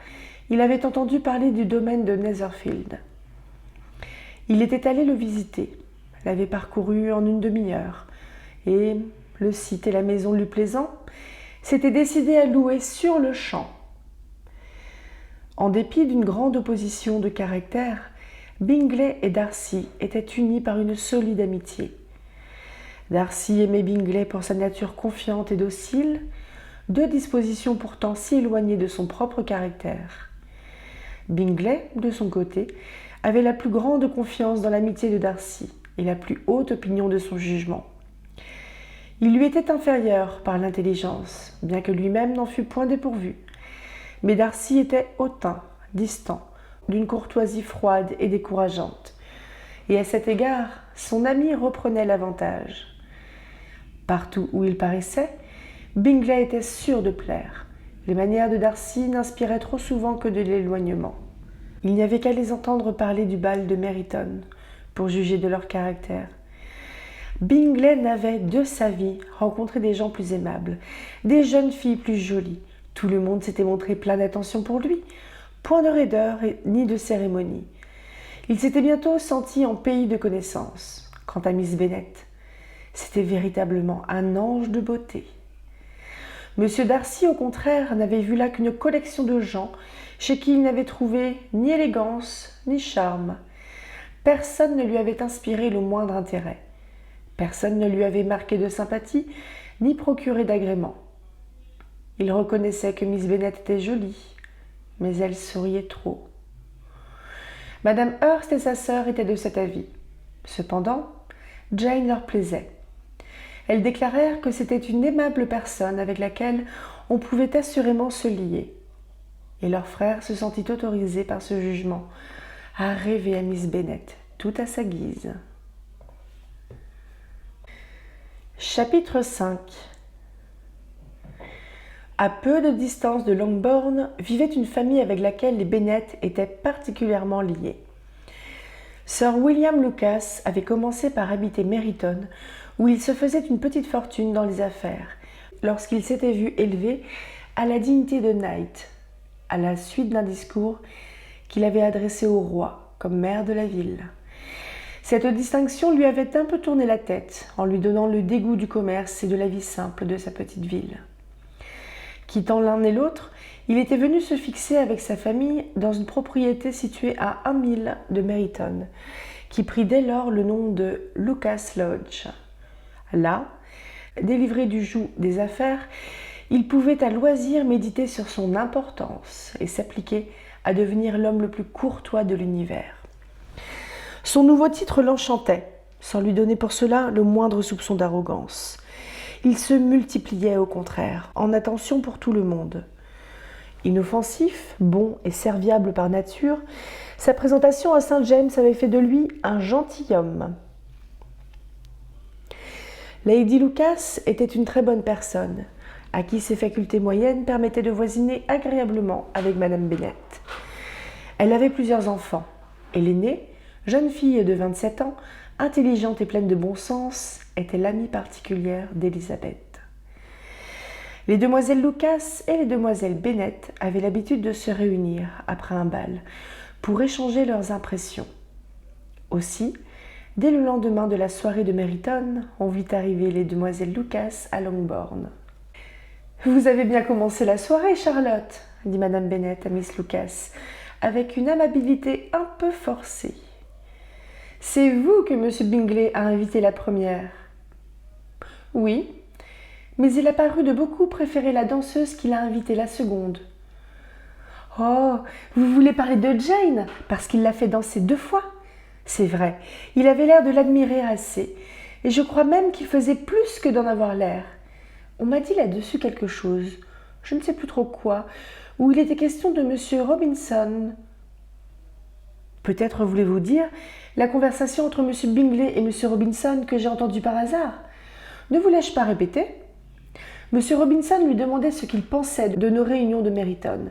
il avait entendu parler du domaine de Netherfield. Il était allé le visiter, l'avait parcouru en une demi-heure, et, le site et la maison lui plaisant, s'était décidé à louer sur le champ. En dépit d'une grande opposition de caractère, Bingley et Darcy étaient unis par une solide amitié. Darcy aimait Bingley pour sa nature confiante et docile, 2 dispositions pourtant si éloignées de son propre caractère. Bingley, de son côté, avait la plus grande confiance dans l'amitié de Darcy et la plus haute opinion de son jugement. Il lui était inférieur par l'intelligence, bien que lui-même n'en fût point dépourvu. Mais Darcy était hautain, distant, d'une courtoisie froide et décourageante. Et à cet égard, son ami reprenait l'avantage. Partout où il paraissait, Bingley était sûr de plaire. Les manières de Darcy n'inspiraient trop souvent que de l'éloignement. Il n'y avait qu'à les entendre parler du bal de Meryton pour juger de leur caractère. Bingley n'avait de sa vie rencontré des gens plus aimables, des jeunes filles plus jolies. Tout le monde s'était montré plein d'attention pour lui, point de raideur ni de cérémonie. Il s'était bientôt senti en pays de connaissance. Quant à Miss Bennet, c'était véritablement un ange de beauté. Monsieur Darcy, au contraire, n'avait vu là qu'une collection de gens chez qui il n'avait trouvé ni élégance ni charme. Personne ne lui avait inspiré le moindre intérêt. Personne ne lui avait marqué de sympathie ni procuré d'agrément. Il reconnaissait que Miss Bennet était jolie, mais elle souriait trop. Madame Hurst et sa sœur étaient de cet avis. Cependant, Jane leur plaisait. Elles déclarèrent que c'était une aimable personne avec laquelle on pouvait assurément se lier. Et leur frère se sentit autorisé par ce jugement à rêver à Miss Bennet, tout à sa guise. Chapitre 5. À peu de distance de Longbourn vivait une famille avec laquelle les Bennet étaient particulièrement liés. Sir William Lucas avait commencé par habiter Meryton, où il se faisait une petite fortune dans les affaires, lorsqu'il s'était vu élevé à la dignité de knight, à la suite d'un discours qu'il avait adressé au roi comme maire de la ville. Cette distinction lui avait un peu tourné la tête, en lui donnant le dégoût du commerce et de la vie simple de sa petite ville. Quittant l'un et l'autre, il était venu se fixer avec sa famille dans une propriété située à 1 mille de Meryton, qui prit dès lors le nom de Lucas Lodge. Là, délivré du joug des affaires, il pouvait à loisir méditer sur son importance et s'appliquer à devenir l'homme le plus courtois de l'univers. Son nouveau titre l'enchantait, sans lui donner pour cela le moindre soupçon d'arrogance. Il se multipliait au contraire, en attention pour tout le monde. Inoffensif, bon et serviable par nature, sa présentation à Saint James avait fait de lui un gentilhomme. Lady Lucas était une très bonne personne, à qui ses facultés moyennes permettaient de voisiner agréablement avec Madame Bennet. Elle avait plusieurs enfants, et l'aînée, jeune fille de 27 ans, intelligente et pleine de bon sens, était l'amie particulière d'Élisabeth. Les demoiselles Lucas et les demoiselles Bennet avaient l'habitude de se réunir après un bal pour échanger leurs impressions. Aussi, dès le lendemain de la soirée de Meryton, on vit arriver les demoiselles Lucas à Longbourn. « Vous avez bien commencé la soirée, Charlotte » dit Madame Bennet à Miss Lucas, avec une amabilité un peu forcée. « C'est vous que M. Bingley a invité la première. »« Oui, mais il a paru de beaucoup préférer la danseuse qu'il a invitée la seconde. »« Oh, vous voulez parler de Jane, parce qu'il l'a fait danser 2 fois. C'est vrai, il avait l'air de l'admirer assez, et je crois même qu'il faisait plus que d'en avoir l'air. On m'a dit là-dessus quelque chose, je ne sais plus trop quoi, où il était question de M. Robinson. Peut-être voulez-vous dire la conversation entre M. Bingley et M. Robinson que j'ai entendue par hasard. Ne vous l'ai-je pas répété ? M. Robinson lui demandait ce qu'il pensait de nos réunions de Meryton.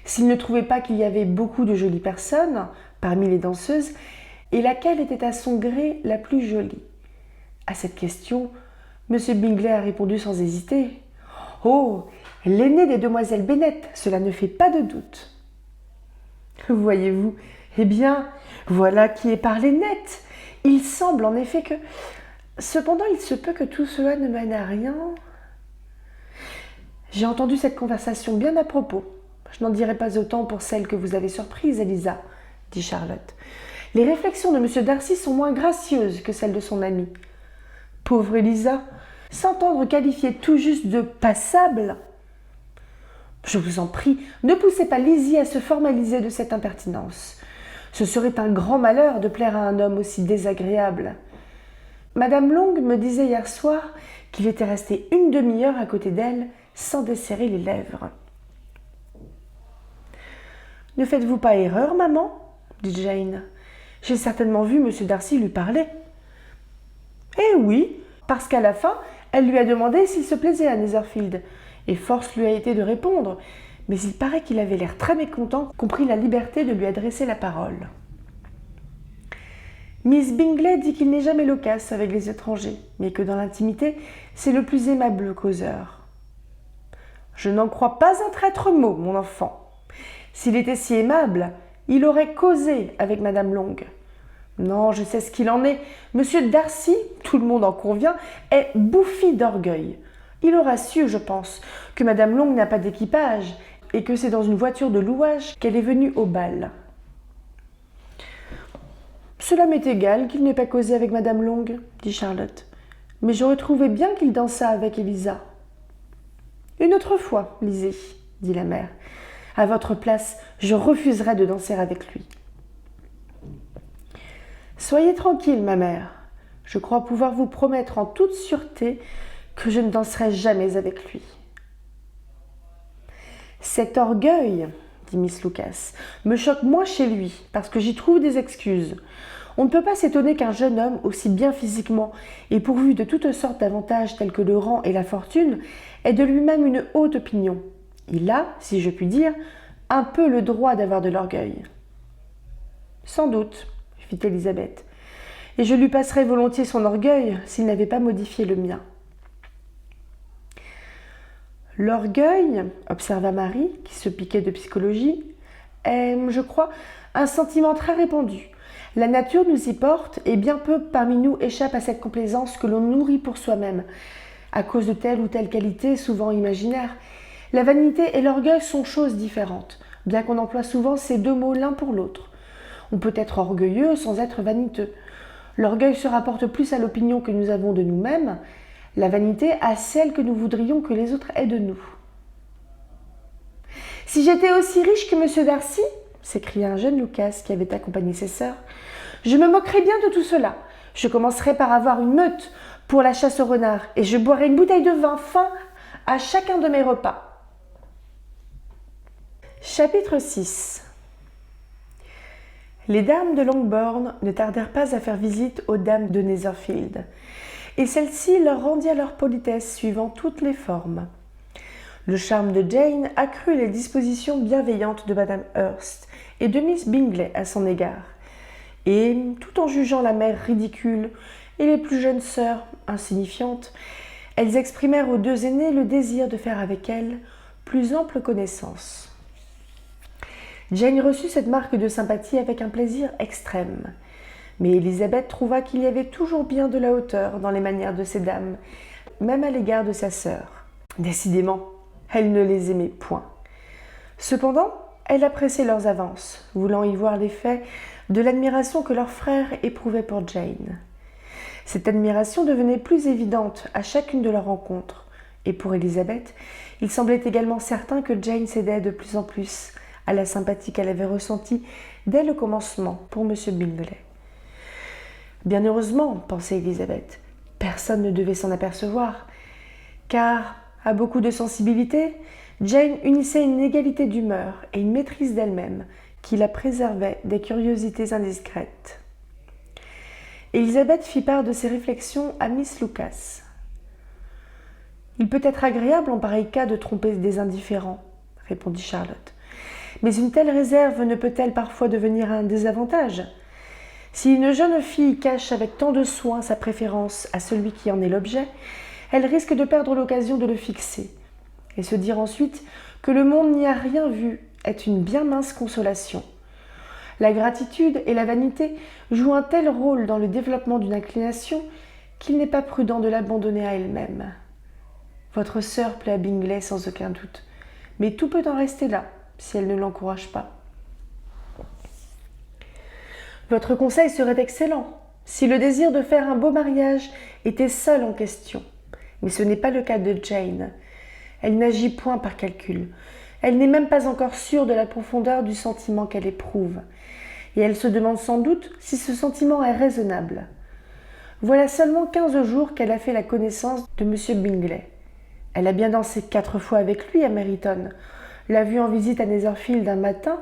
S'il ne trouvait pas qu'il y avait beaucoup de jolies personnes parmi les danseuses, et laquelle était à son gré la plus jolie. À cette question, M. Bingley a répondu sans hésiter. « Oh, l'aînée des demoiselles Bennet, cela ne fait pas de doute. » Voyez-vous, eh bien, voilà qui est parlé net. Il semble en effet que... Cependant, il se peut que tout cela ne mène à rien. J'ai entendu cette conversation bien à propos. Je n'en dirai pas autant pour celle que vous avez surprise, Elisa, dit Charlotte. Les réflexions de M. Darcy sont moins gracieuses que celles de son amie. Pauvre Elisa, s'entendre qualifier tout juste de passable. Je vous en prie, ne poussez pas Lizzie à se formaliser de cette impertinence. Ce serait un grand malheur de plaire à un homme aussi désagréable. Madame Long me disait hier soir qu'il était resté une demi-heure à côté d'elle sans desserrer les lèvres. « Ne faites-vous pas erreur, maman ?» dit Jane. « J'ai certainement vu M. Darcy lui parler. »« Eh oui, parce qu'à la fin, elle lui a demandé s'il se plaisait à Netherfield, et force lui a été de répondre, mais il paraît qu'il avait l'air très mécontent qu'on prit la liberté de lui adresser la parole. » Miss Bingley dit qu'il n'est jamais loquace avec les étrangers, mais que dans l'intimité, c'est le plus aimable causeur. Je n'en crois pas un traître mot, mon enfant. S'il était si aimable, il aurait causé avec Madame Long. Non, je sais ce qu'il en est. Monsieur Darcy, tout le monde en convient, est bouffi d'orgueil. Il aura su, je pense, que Madame Long n'a pas d'équipage et que c'est dans une voiture de louage qu'elle est venue au bal. Cela m'est égal qu'il n'ait pas causé avec Madame Long, dit Charlotte. Mais j'aurais trouvé bien qu'il dansât avec Élisa. Une autre fois, Lizzie, dit la mère. À votre place, je refuserais de danser avec lui. Soyez tranquille, ma mère. Je crois pouvoir vous promettre en toute sûreté que je ne danserai jamais avec lui. Cet orgueil, dit Miss Lucas, me choque moins chez lui, parce que j'y trouve des excuses. On ne peut pas s'étonner qu'un jeune homme, aussi bien physiquement et pourvu de toutes sortes d'avantages tels que le rang et la fortune, ait de lui-même une haute opinion. Il a, si je puis dire, un peu le droit d'avoir de l'orgueil. Sans doute, fit Élisabeth, et je lui passerais volontiers son orgueil s'il n'avait pas modifié le mien. L'orgueil, observa Marie, qui se piquait de psychologie, est, je crois, un sentiment très répandu. La nature nous y porte et bien peu parmi nous échappent à cette complaisance que l'on nourrit pour soi-même, à cause de telle ou telle qualité souvent imaginaire. La vanité et l'orgueil sont choses différentes, bien qu'on emploie souvent ces deux mots l'un pour l'autre. On peut être orgueilleux sans être vaniteux. L'orgueil se rapporte plus à l'opinion que nous avons de nous-mêmes, la vanité à celle que nous voudrions que les autres aient de nous. « Si j'étais aussi riche que M. Darcy, s'écria un jeune Lucas qui avait accompagné ses sœurs, je me moquerais bien de tout cela. Je commencerais par avoir une meute pour la chasse au renard et je boirais une bouteille de vin fin à chacun de mes repas. » Chapitre 6. Les dames de Longbourn ne tardèrent pas à faire visite aux dames de Netherfield, et celles-ci leur rendirent leur politesse suivant toutes les formes. Le charme de Jane accrut les dispositions bienveillantes de Madame Hurst et de Miss Bingley à son égard, et, tout en jugeant la mère ridicule et les plus jeunes sœurs insignifiantes, elles exprimèrent aux deux aînées le désir de faire avec elles plus ample connaissance. Jane reçut cette marque de sympathie avec un plaisir extrême. Mais Élisabeth trouva qu'il y avait toujours bien de la hauteur dans les manières de ces dames, même à l'égard de sa sœur. Décidément, elle ne les aimait point. Cependant, elle appréciait leurs avances, voulant y voir l'effet de l'admiration que leur frère éprouvait pour Jane. Cette admiration devenait plus évidente à chacune de leurs rencontres, et pour Élisabeth, il semblait également certain que Jane cédait de plus en plus à la sympathie qu'elle avait ressentie dès le commencement pour M. Bingley. Bien heureusement, pensait Élisabeth, personne ne devait s'en apercevoir, car, à beaucoup de sensibilité, Jane unissait une égalité d'humeur et une maîtrise d'elle-même qui la préservait des curiosités indiscrètes. Élisabeth fit part de ses réflexions à Miss Lucas. « Il peut être agréable en pareil cas de tromper des indifférents, répondit Charlotte. Mais une telle réserve ne peut-elle parfois devenir un désavantage ? Si une jeune fille cache avec tant de soin sa préférence à celui qui en est l'objet, elle risque de perdre l'occasion de le fixer. Et se dire ensuite que le monde n'y a rien vu est une bien mince consolation. La gratitude et la vanité jouent un tel rôle dans le développement d'une inclination qu'il n'est pas prudent de l'abandonner à elle-même. Votre sœur plaît à Bingley sans aucun doute, mais tout peut en rester là si elle ne l'encourage pas. Votre conseil serait excellent si le désir de faire un beau mariage était seul en question. Mais ce n'est pas le cas de Jane. Elle n'agit point par calcul. Elle n'est même pas encore sûre de la profondeur du sentiment qu'elle éprouve. Et elle se demande sans doute si ce sentiment est raisonnable. Voilà seulement 15 jours qu'elle a fait la connaissance de M. Bingley. Elle a bien dansé 4 fois avec lui à Meryton, l'a vu en visite à Netherfield un matin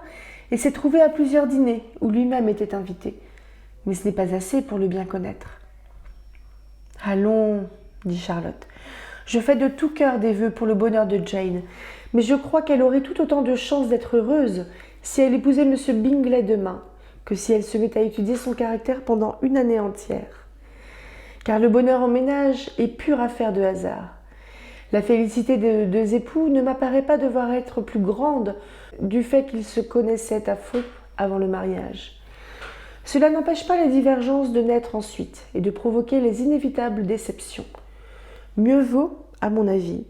et s'est trouvée à plusieurs dîners où lui-même était invité. Mais ce n'est pas assez pour le bien connaître. « Allons, dit Charlotte, je fais de tout cœur des vœux pour le bonheur de Jane, mais je crois qu'elle aurait tout autant de chances d'être heureuse si elle épousait M. Bingley demain que si elle se met à étudier son caractère pendant une année entière. Car le bonheur en ménage est pure affaire de hasard. La félicité des deux époux ne m'apparaît pas devoir être plus grande du fait qu'ils se connaissaient à fond avant le mariage. Cela n'empêche pas les divergences de naître ensuite et de provoquer les inévitables déceptions. Mieux vaut, à mon avis,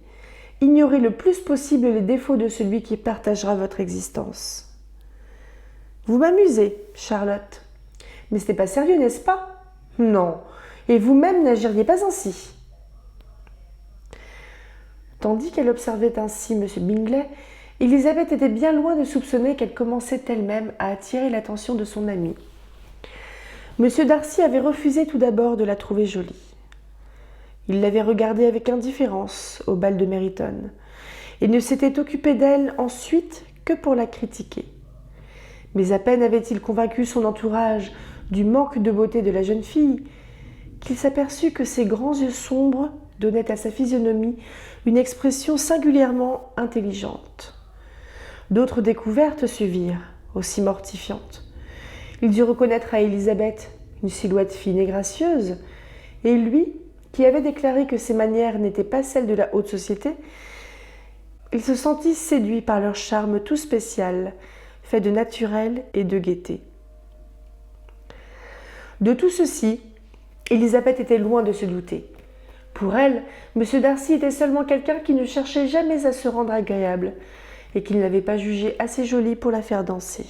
ignorer le plus possible les défauts de celui qui partagera votre existence. Vous m'amusez, Charlotte. Mais ce n'est pas sérieux, n'est-ce pas? Non, et vous-même n'agiriez pas ainsi. Tandis qu'elle observait ainsi M. Bingley, Elisabeth était bien loin de soupçonner qu'elle commençait elle-même à attirer l'attention de son amie. M. Darcy avait refusé tout d'abord de la trouver jolie. Il l'avait regardée avec indifférence au bal de Meryton et ne s'était occupé d'elle ensuite que pour la critiquer. Mais à peine avait-il convaincu son entourage du manque de beauté de la jeune fille qu'il s'aperçut que ses grands yeux sombres donnaient à sa physionomie une expression singulièrement intelligente. D'autres découvertes suivirent, aussi mortifiantes. Il dut reconnaître à Élisabeth une silhouette fine et gracieuse, et lui, qui avait déclaré que ses manières n'étaient pas celles de la haute société, il se sentit séduit par leur charme tout spécial, fait de naturel et de gaieté. De tout ceci, Élisabeth était loin de se douter. Pour elle, M. Darcy était seulement quelqu'un qui ne cherchait jamais à se rendre agréable et qu'il n'avait pas jugé assez jolie pour la faire danser.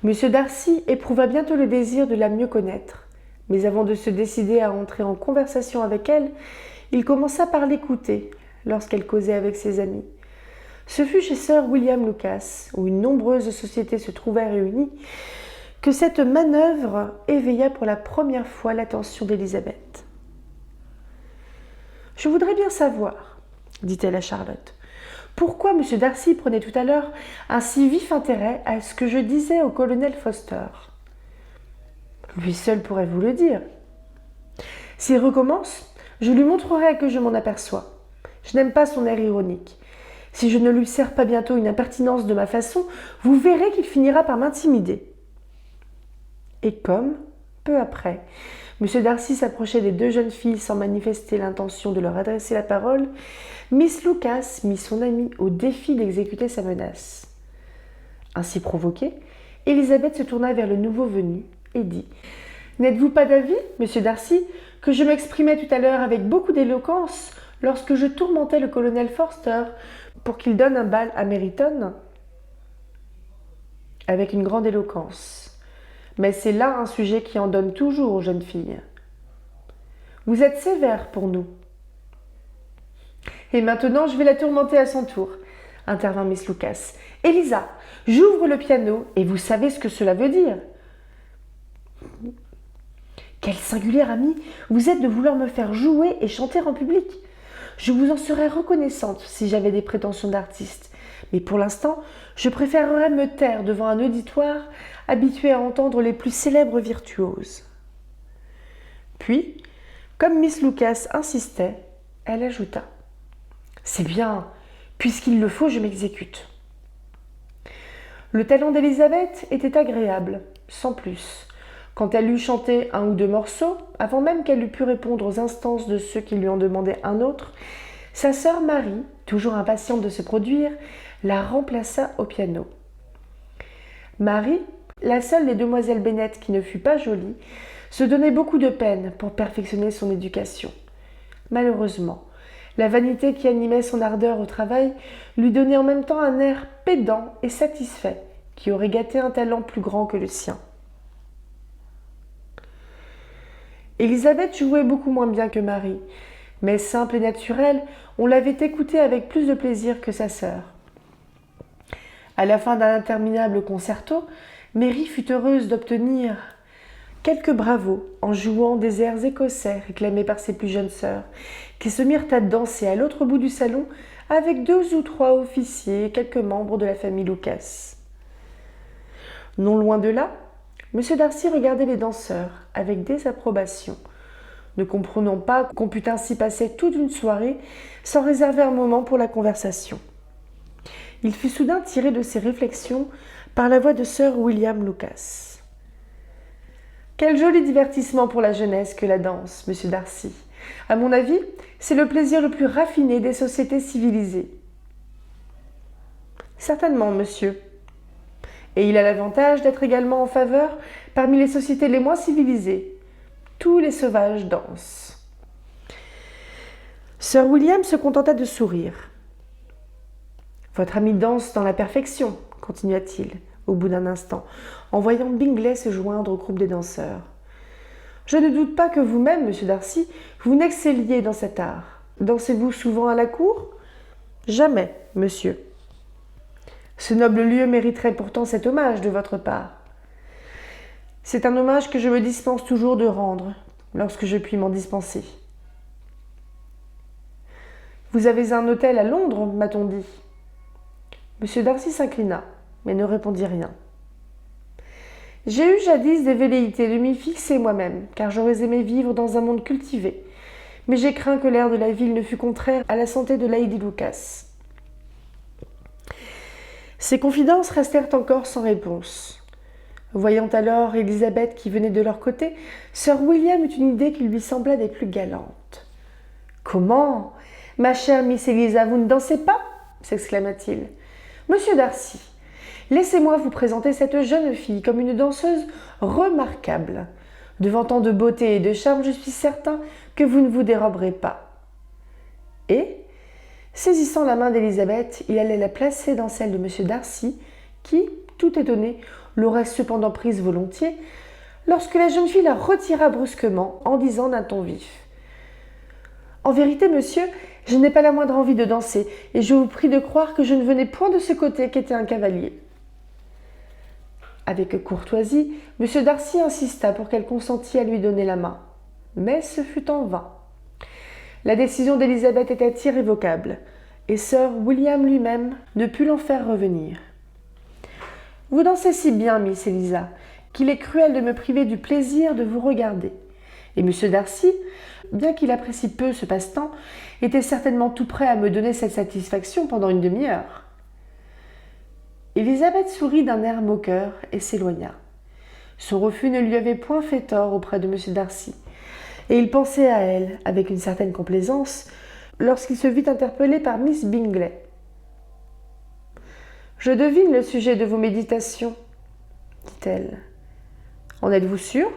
M. Darcy éprouva bientôt le désir de la mieux connaître, mais avant de se décider à entrer en conversation avec elle, il commença par l'écouter lorsqu'elle causait avec ses amis. Ce fut chez Sir William Lucas, où une nombreuse société se trouvait réunie, que cette manœuvre éveilla pour la première fois l'attention d'Élisabeth. « Je voudrais bien savoir, dit-elle à Charlotte, pourquoi M. Darcy prenait tout à l'heure un si vif intérêt à ce que je disais au colonel Foster. Lui seul pourrait vous le dire. S'il recommence, je lui montrerai à que je m'en aperçois. Je n'aime pas son air ironique. Si je ne lui sers pas bientôt une impertinence de ma façon, vous verrez qu'il finira par m'intimider. » Et comme, peu après, M. Darcy s'approchait des deux jeunes filles sans manifester l'intention de leur adresser la parole, Miss Lucas mit son amie au défi d'exécuter sa menace. Ainsi provoquée, Élisabeth se tourna vers le nouveau venu et dit « N'êtes-vous pas d'avis, M. Darcy, que je m'exprimais tout à l'heure avec beaucoup d'éloquence lorsque je tourmentais le colonel Forster pour qu'il donne un bal à Meryton ?» Avec une grande éloquence. Mais c'est là un sujet qui en donne toujours aux jeunes filles. Vous êtes sévère pour nous. Et maintenant, je vais la tourmenter à son tour, intervint Miss Lucas. Elisa, j'ouvre le piano et vous savez ce que cela veut dire. Quelle singulière amie vous êtes de vouloir me faire jouer et chanter en public. Je vous en serais reconnaissante si j'avais des prétentions d'artiste. Mais pour l'instant, je préférerais me taire devant un auditoire habitué à entendre les plus célèbres virtuoses. Puis, comme Miss Lucas insistait, elle ajouta « C'est bien, puisqu'il le faut, je m'exécute. » Le talent d'Élisabeth était agréable, sans plus. Quand elle eut chanté un ou deux morceaux, avant même qu'elle eût pu répondre aux instances de ceux qui lui en demandaient un autre, sa sœur Marie, toujours impatiente de se produire, la remplaça au piano. Marie, la seule des demoiselles Bennet qui ne fut pas jolie, se donnait beaucoup de peine pour perfectionner son éducation. Malheureusement, la vanité qui animait son ardeur au travail lui donnait en même temps un air pédant et satisfait qui aurait gâté un talent plus grand que le sien. Élisabeth jouait beaucoup moins bien que Marie, mais simple et naturelle, on l'avait écoutée avec plus de plaisir que sa sœur. À la fin d'un interminable concerto, Mary fut heureuse d'obtenir quelques bravos en jouant des airs écossais réclamés par ses plus jeunes sœurs, qui se mirent à danser à l'autre bout du salon avec 2 ou 3 officiers et quelques membres de la famille Lucas. Non loin de là, M. Darcy regardait les danseurs avec désapprobation, ne comprenant pas qu'on pût ainsi passer toute une soirée sans réserver un moment pour la conversation. il fut soudain tiré de ses réflexions par la voix de Sir William Lucas. « Quel joli divertissement pour la jeunesse que la danse, monsieur Darcy. À mon avis, c'est le plaisir le plus raffiné des sociétés civilisées. »« Certainement, monsieur. Et il a l'avantage d'être également en faveur parmi les sociétés les moins civilisées. Tous les sauvages dansent. » Sir William se contenta de sourire. « Votre ami danse dans la perfection, continua-t-il, au bout d'un instant, en voyant Bingley se joindre au groupe des danseurs. Je ne doute pas que vous-même, monsieur Darcy, vous n'excelliez dans cet art. Dansez-vous souvent à la cour ? Jamais, monsieur. Ce noble lieu mériterait pourtant cet hommage de votre part. C'est un hommage que je me dispense toujours de rendre, lorsque je puis m'en dispenser. Vous avez un hôtel à Londres, m'a-t-on dit. Monsieur Darcy s'inclina, mais ne répondit rien. J'ai eu jadis des velléités de m'y fixer moi-même, car j'aurais aimé vivre dans un monde cultivé, mais j'ai craint que l'air de la ville ne fût contraire à la santé de Lady Lucas. Ces confidences restèrent encore sans réponse. Voyant alors Élisabeth qui venait de leur côté, Sir William eut une idée qui lui sembla des plus galantes. « Comment ? Ma chère Miss Élisa, vous ne dansez pas ?» s'exclama-t-il. « Monsieur Darcy, laissez-moi vous présenter cette jeune fille comme une danseuse remarquable. Devant tant de beauté et de charme, je suis certain que vous ne vous déroberez pas. » Et, saisissant la main d'Élisabeth, il allait la placer dans celle de M. Darcy, qui, tout étonné, l'aurait cependant prise volontiers, lorsque la jeune fille la retira brusquement en disant d'un ton vif. « En vérité, monsieur, je n'ai pas la moindre envie de danser, et je vous prie de croire que je ne venais point de ce côté qu'était un cavalier. » Avec courtoisie, M. Darcy insista pour qu'elle consentît à lui donner la main. Mais ce fut en vain. La décision d'Élisabeth était irrévocable, et Sir William lui-même ne put l'en faire revenir. « Vous dansez si bien, Miss Élisa, qu'il est cruel de me priver du plaisir de vous regarder. » Et M. Darcy, bien qu'il apprécie peu ce passe-temps, était certainement tout prêt à me donner cette satisfaction pendant une demi-heure. Élisabeth sourit d'un air moqueur et s'éloigna. Son refus ne lui avait point fait tort auprès de M. Darcy, et il pensait à elle avec une certaine complaisance lorsqu'il se vit interpellé par Miss Bingley. « Je devine le sujet de vos méditations, » dit-elle. « En êtes-vous sûr ?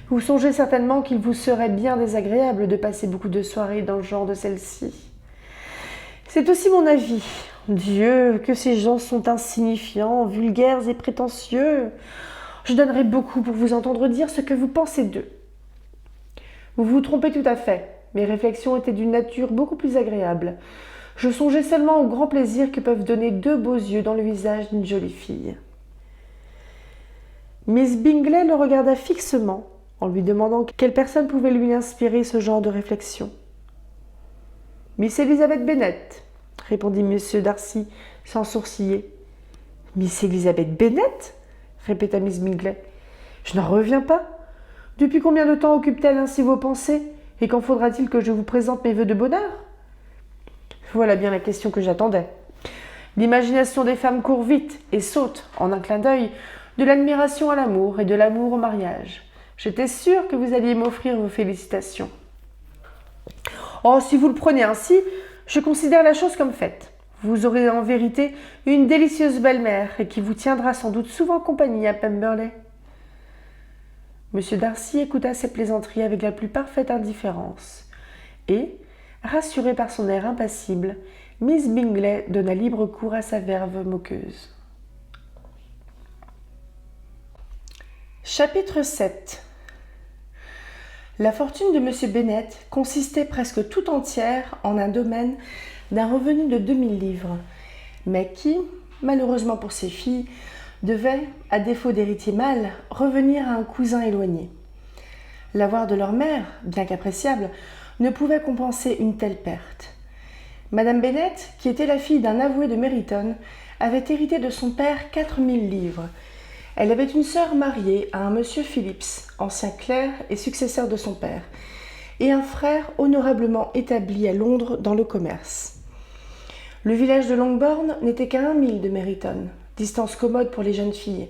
Vous songez certainement qu'il vous serait bien désagréable de passer beaucoup de soirées dans le genre de celle-ci. C'est aussi mon avis. Dieu, que ces gens sont insignifiants, vulgaires et prétentieux. Je donnerais beaucoup pour vous entendre dire ce que vous pensez d'eux. Vous vous trompez tout à fait. Mes réflexions étaient d'une nature beaucoup plus agréable. Je songeais seulement au grand plaisir que peuvent donner deux beaux yeux dans le visage d'une jolie fille. » Miss Bingley le regarda fixement, en lui demandant quelle personne pouvait lui inspirer ce genre de réflexion. « Miss Elizabeth Bennet, » répondit M. Darcy sans sourciller. « Miss Elizabeth Bennet ?» répéta Miss Bingley. « Je n'en reviens pas. Depuis combien de temps occupe-t-elle ainsi vos pensées, et quand faudra-t-il que je vous présente mes vœux de bonheur ? » Voilà bien la question que j'attendais. L'imagination des femmes court vite et saute, en un clin d'œil, de l'admiration à l'amour et de l'amour au mariage. J'étais sûre que vous alliez m'offrir vos félicitations. Oh, si vous le prenez ainsi, je considère la chose comme faite. Vous aurez en vérité une délicieuse belle-mère et qui vous tiendra sans doute souvent compagnie à Pemberley. M. Darcy écouta ces plaisanteries avec la plus parfaite indifférence et, rassurée par son air impassible, Miss Bingley donna libre cours à sa verve moqueuse. Chapitre 7. La fortune de M. Bennet consistait presque tout entière en un domaine d'un revenu de 2000 livres, mais qui, malheureusement pour ses filles, devait, à défaut d'héritier mâle, revenir à un cousin éloigné. L'avoir de leur mère, bien qu'appréciable, ne pouvait compenser une telle perte. Madame Bennet, qui était la fille d'un avoué de Meryton, avait hérité de son père 4000 livres. Elle avait une sœur mariée à un monsieur Phillips, ancien clerc et successeur de son père, et un frère honorablement établi à Londres dans le commerce. Le village de Longbourn n'était qu'à 1 mille de Meryton, distance commode pour les jeunes filles,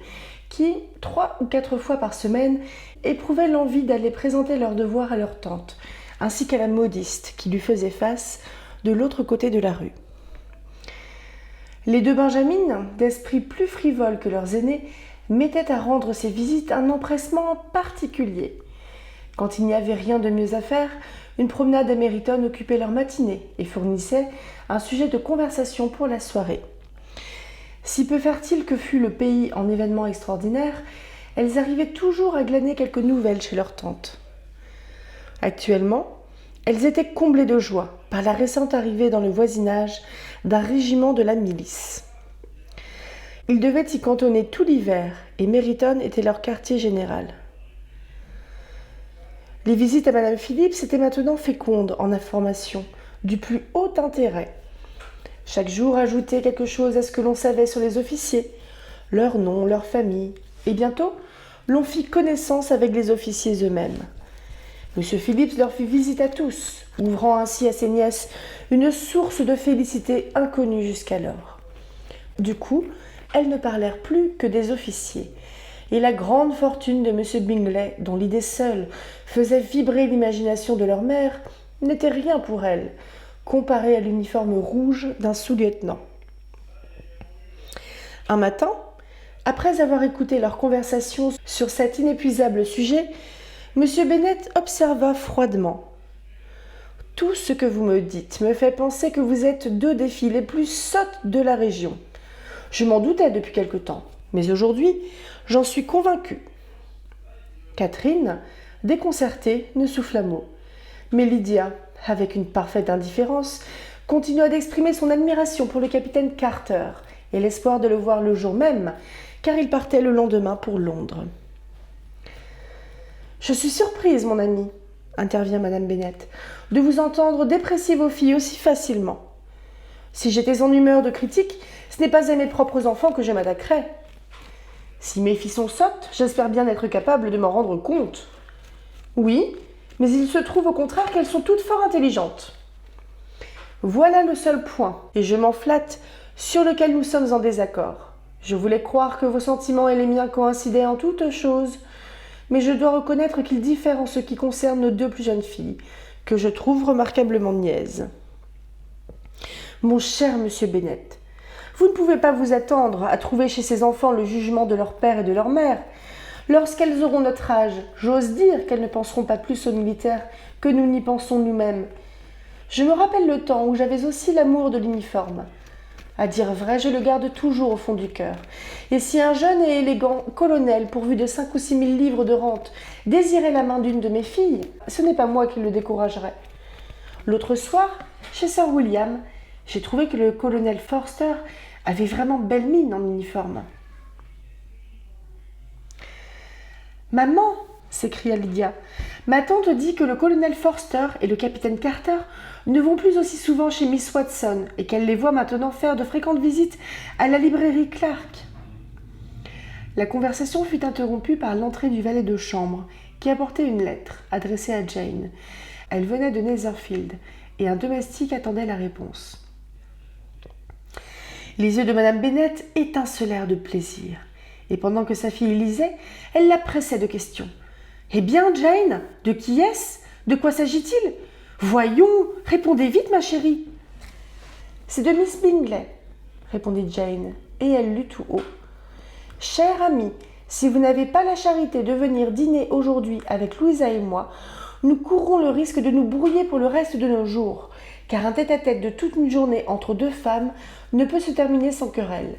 qui, 3 ou 4 fois par semaine, éprouvaient l'envie d'aller présenter leurs devoirs à leur tante, ainsi qu'à la modiste qui lui faisait face de l'autre côté de la rue. Les deux Benjamines, d'esprit plus frivole que leurs aînés, mettaient à rendre ces visites un empressement particulier. Quand il n'y avait rien de mieux à faire, une promenade à Meryton occupait leur matinée et fournissait un sujet de conversation pour la soirée. Si peu fertile que fût le pays en événements extraordinaires, elles arrivaient toujours à glaner quelques nouvelles chez leur tante. Actuellement, elles étaient comblées de joie par la récente arrivée dans le voisinage d'un régiment de la milice. Ils devaient y cantonner tout l'hiver et Meryton était leur quartier général. Les visites à Madame Phillips étaient maintenant fécondes en informations, du plus haut intérêt. Chaque jour ajoutait quelque chose à ce que l'on savait sur les officiers, leur nom, leur famille, et bientôt l'on fit connaissance avec les officiers eux-mêmes. Monsieur Phillips leur fit visite à tous, ouvrant ainsi à ses nièces une source de félicité inconnue jusqu'alors. Du coup, elles ne parlèrent plus que des officiers, et la grande fortune de monsieur Bingley, dont l'idée seule faisait vibrer l'imagination de leur mère, n'était rien pour elles, comparée à l'uniforme rouge d'un sous-lieutenant. Un matin, après avoir écouté leur conversation sur cet inépuisable sujet, monsieur Bennet observa froidement. « Tout ce que vous me dites me fait penser que vous êtes deux des filles les plus sottes de la région. Je m'en doutais depuis quelque temps, mais aujourd'hui, j'en suis convaincue. » Catherine, déconcertée, ne souffla mot. Mais Lydia, avec une parfaite indifférence, continua d'exprimer son admiration pour le capitaine Carter et l'espoir de le voir le jour même, car il partait le lendemain pour Londres. « Je suis surprise, mon ami, intervient madame Bennet, de vous entendre déprécier vos filles aussi facilement. Si j'étais en humeur de critique, ce n'est pas à mes propres enfants que je m'attaquerais. Si mes filles sont sottes, j'espère bien être capable de m'en rendre compte. Oui, mais il se trouve au contraire qu'elles sont toutes fort intelligentes. Voilà le seul point, et je m'en flatte, sur lequel nous sommes en désaccord. Je voulais croire que vos sentiments et les miens coïncidaient en toutes choses, mais je dois reconnaître qu'ils diffèrent en ce qui concerne nos deux plus jeunes filles, que je trouve remarquablement niaises. Mon cher monsieur Bennet, vous ne pouvez pas vous attendre à trouver chez ces enfants le jugement de leur père et de leur mère. Lorsqu'elles auront notre âge, j'ose dire qu'elles ne penseront pas plus aux militaires que nous n'y pensons nous-mêmes. Je me rappelle le temps où j'avais aussi l'amour de l'uniforme. À dire vrai, je le garde toujours au fond du cœur. Et si un jeune et élégant colonel, pourvu de 5 ou 6 000 livres de rente, désirait la main d'une de mes filles, ce n'est pas moi qui le découragerais. L'autre soir, chez Sir William, j'ai trouvé que le colonel Forster avait vraiment belle mine en uniforme. « Maman !» s'écria Lydia. « Ma tante dit que le colonel Forster et le capitaine Carter ne vont plus aussi souvent chez Miss Watson et qu'elle les voit maintenant faire de fréquentes visites à la librairie Clark. » La conversation fut interrompue par l'entrée du valet de chambre qui apportait une lettre adressée à Jane. Elle venait de Netherfield et un domestique attendait la réponse. Les yeux de madame Bennet étincelèrent de plaisir. Et pendant que sa fille lisait, elle la pressait de questions. « Eh bien, Jane, de qui est-ce ? De quoi s'agit-il ? Voyons, répondez vite, ma chérie. »« C'est de Miss Bingley, » répondit Jane, et elle lut tout haut. « Chère amie, si vous n'avez pas la charité de venir dîner aujourd'hui avec Louisa et moi, nous courrons le risque de nous brouiller pour le reste de nos jours, car un tête-à-tête de toute une journée entre deux femmes ne peut se terminer sans querelle.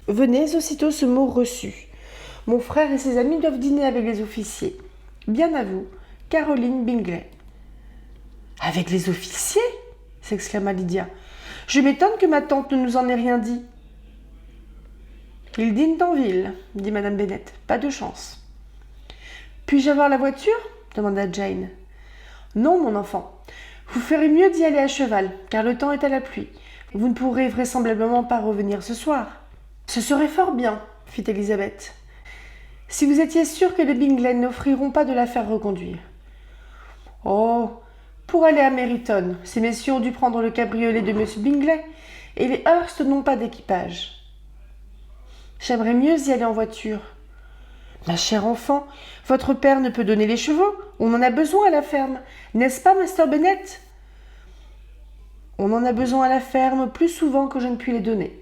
Venez aussitôt ce mot reçu. Mon frère et ses amis doivent dîner avec les officiers. Bien à vous, Caroline Bingley. »« Avec les officiers ?» s'exclama Lydia. « Je m'étonne que ma tante ne nous en ait rien dit. »« Ils dînent en ville, » dit madame Bennet. « Pas de chance. »« Puis-je avoir la voiture ?» demanda Jane. « Non, mon enfant. Vous ferez mieux d'y aller à cheval, car le temps est à la pluie. Vous ne pourrez vraisemblablement pas revenir ce soir. »« Ce serait fort bien, » fit Elisabeth. « Si vous étiez sûre que les Bingley n'offriront pas de la faire reconduire. »« Oh, pour aller à Meryton, ces messieurs ont dû prendre le cabriolet de M. Bingley, et les Hurst n'ont pas d'équipage. J'aimerais mieux y aller en voiture. Ma chère enfant, votre père ne peut donner les chevaux, on en a besoin à la ferme, n'est-ce pas, Master Bennet? On en a besoin à la ferme plus souvent que je ne puis les donner.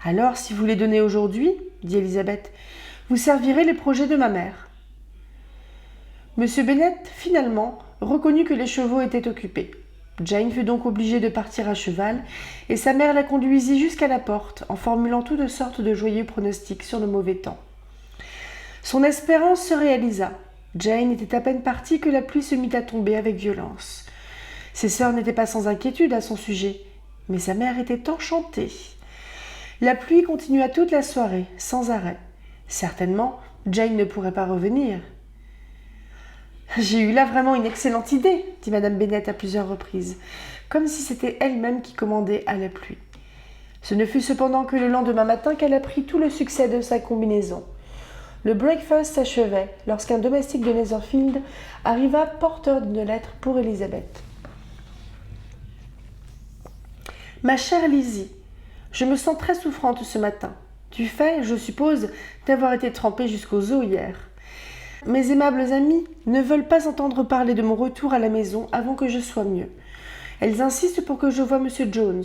Alors, si vous les donnez aujourd'hui, dit Elisabeth, vous servirez les projets de ma mère. Monsieur Bennet, finalement, reconnut que les chevaux étaient occupés. Jane fut donc obligée de partir à cheval, et sa mère la conduisit jusqu'à la porte, en formulant toutes sortes de joyeux pronostics sur le mauvais temps. Son espérance se réalisa. Jane était à peine partie que la pluie se mit à tomber avec violence. Ses sœurs n'étaient pas sans inquiétude à son sujet, mais sa mère était enchantée. La pluie continua toute la soirée, sans arrêt. Certainement, Jane ne pourrait pas revenir. « J'ai eu là vraiment une excellente idée, » dit Madame Bennet à plusieurs reprises, comme si c'était elle-même qui commandait à la pluie. Ce ne fut cependant que le lendemain matin qu'elle apprit tout le succès de sa combinaison. Le breakfast s'achevait lorsqu'un domestique de Netherfield arriva porteur d'une lettre pour Elisabeth. « Ma chère Lizzie, je me sens très souffrante ce matin, du fait, je suppose, d'avoir été trempée jusqu'aux os hier. Mes aimables amies ne veulent pas entendre parler de mon retour à la maison avant que je sois mieux. Elles insistent pour que je voie M. Jones.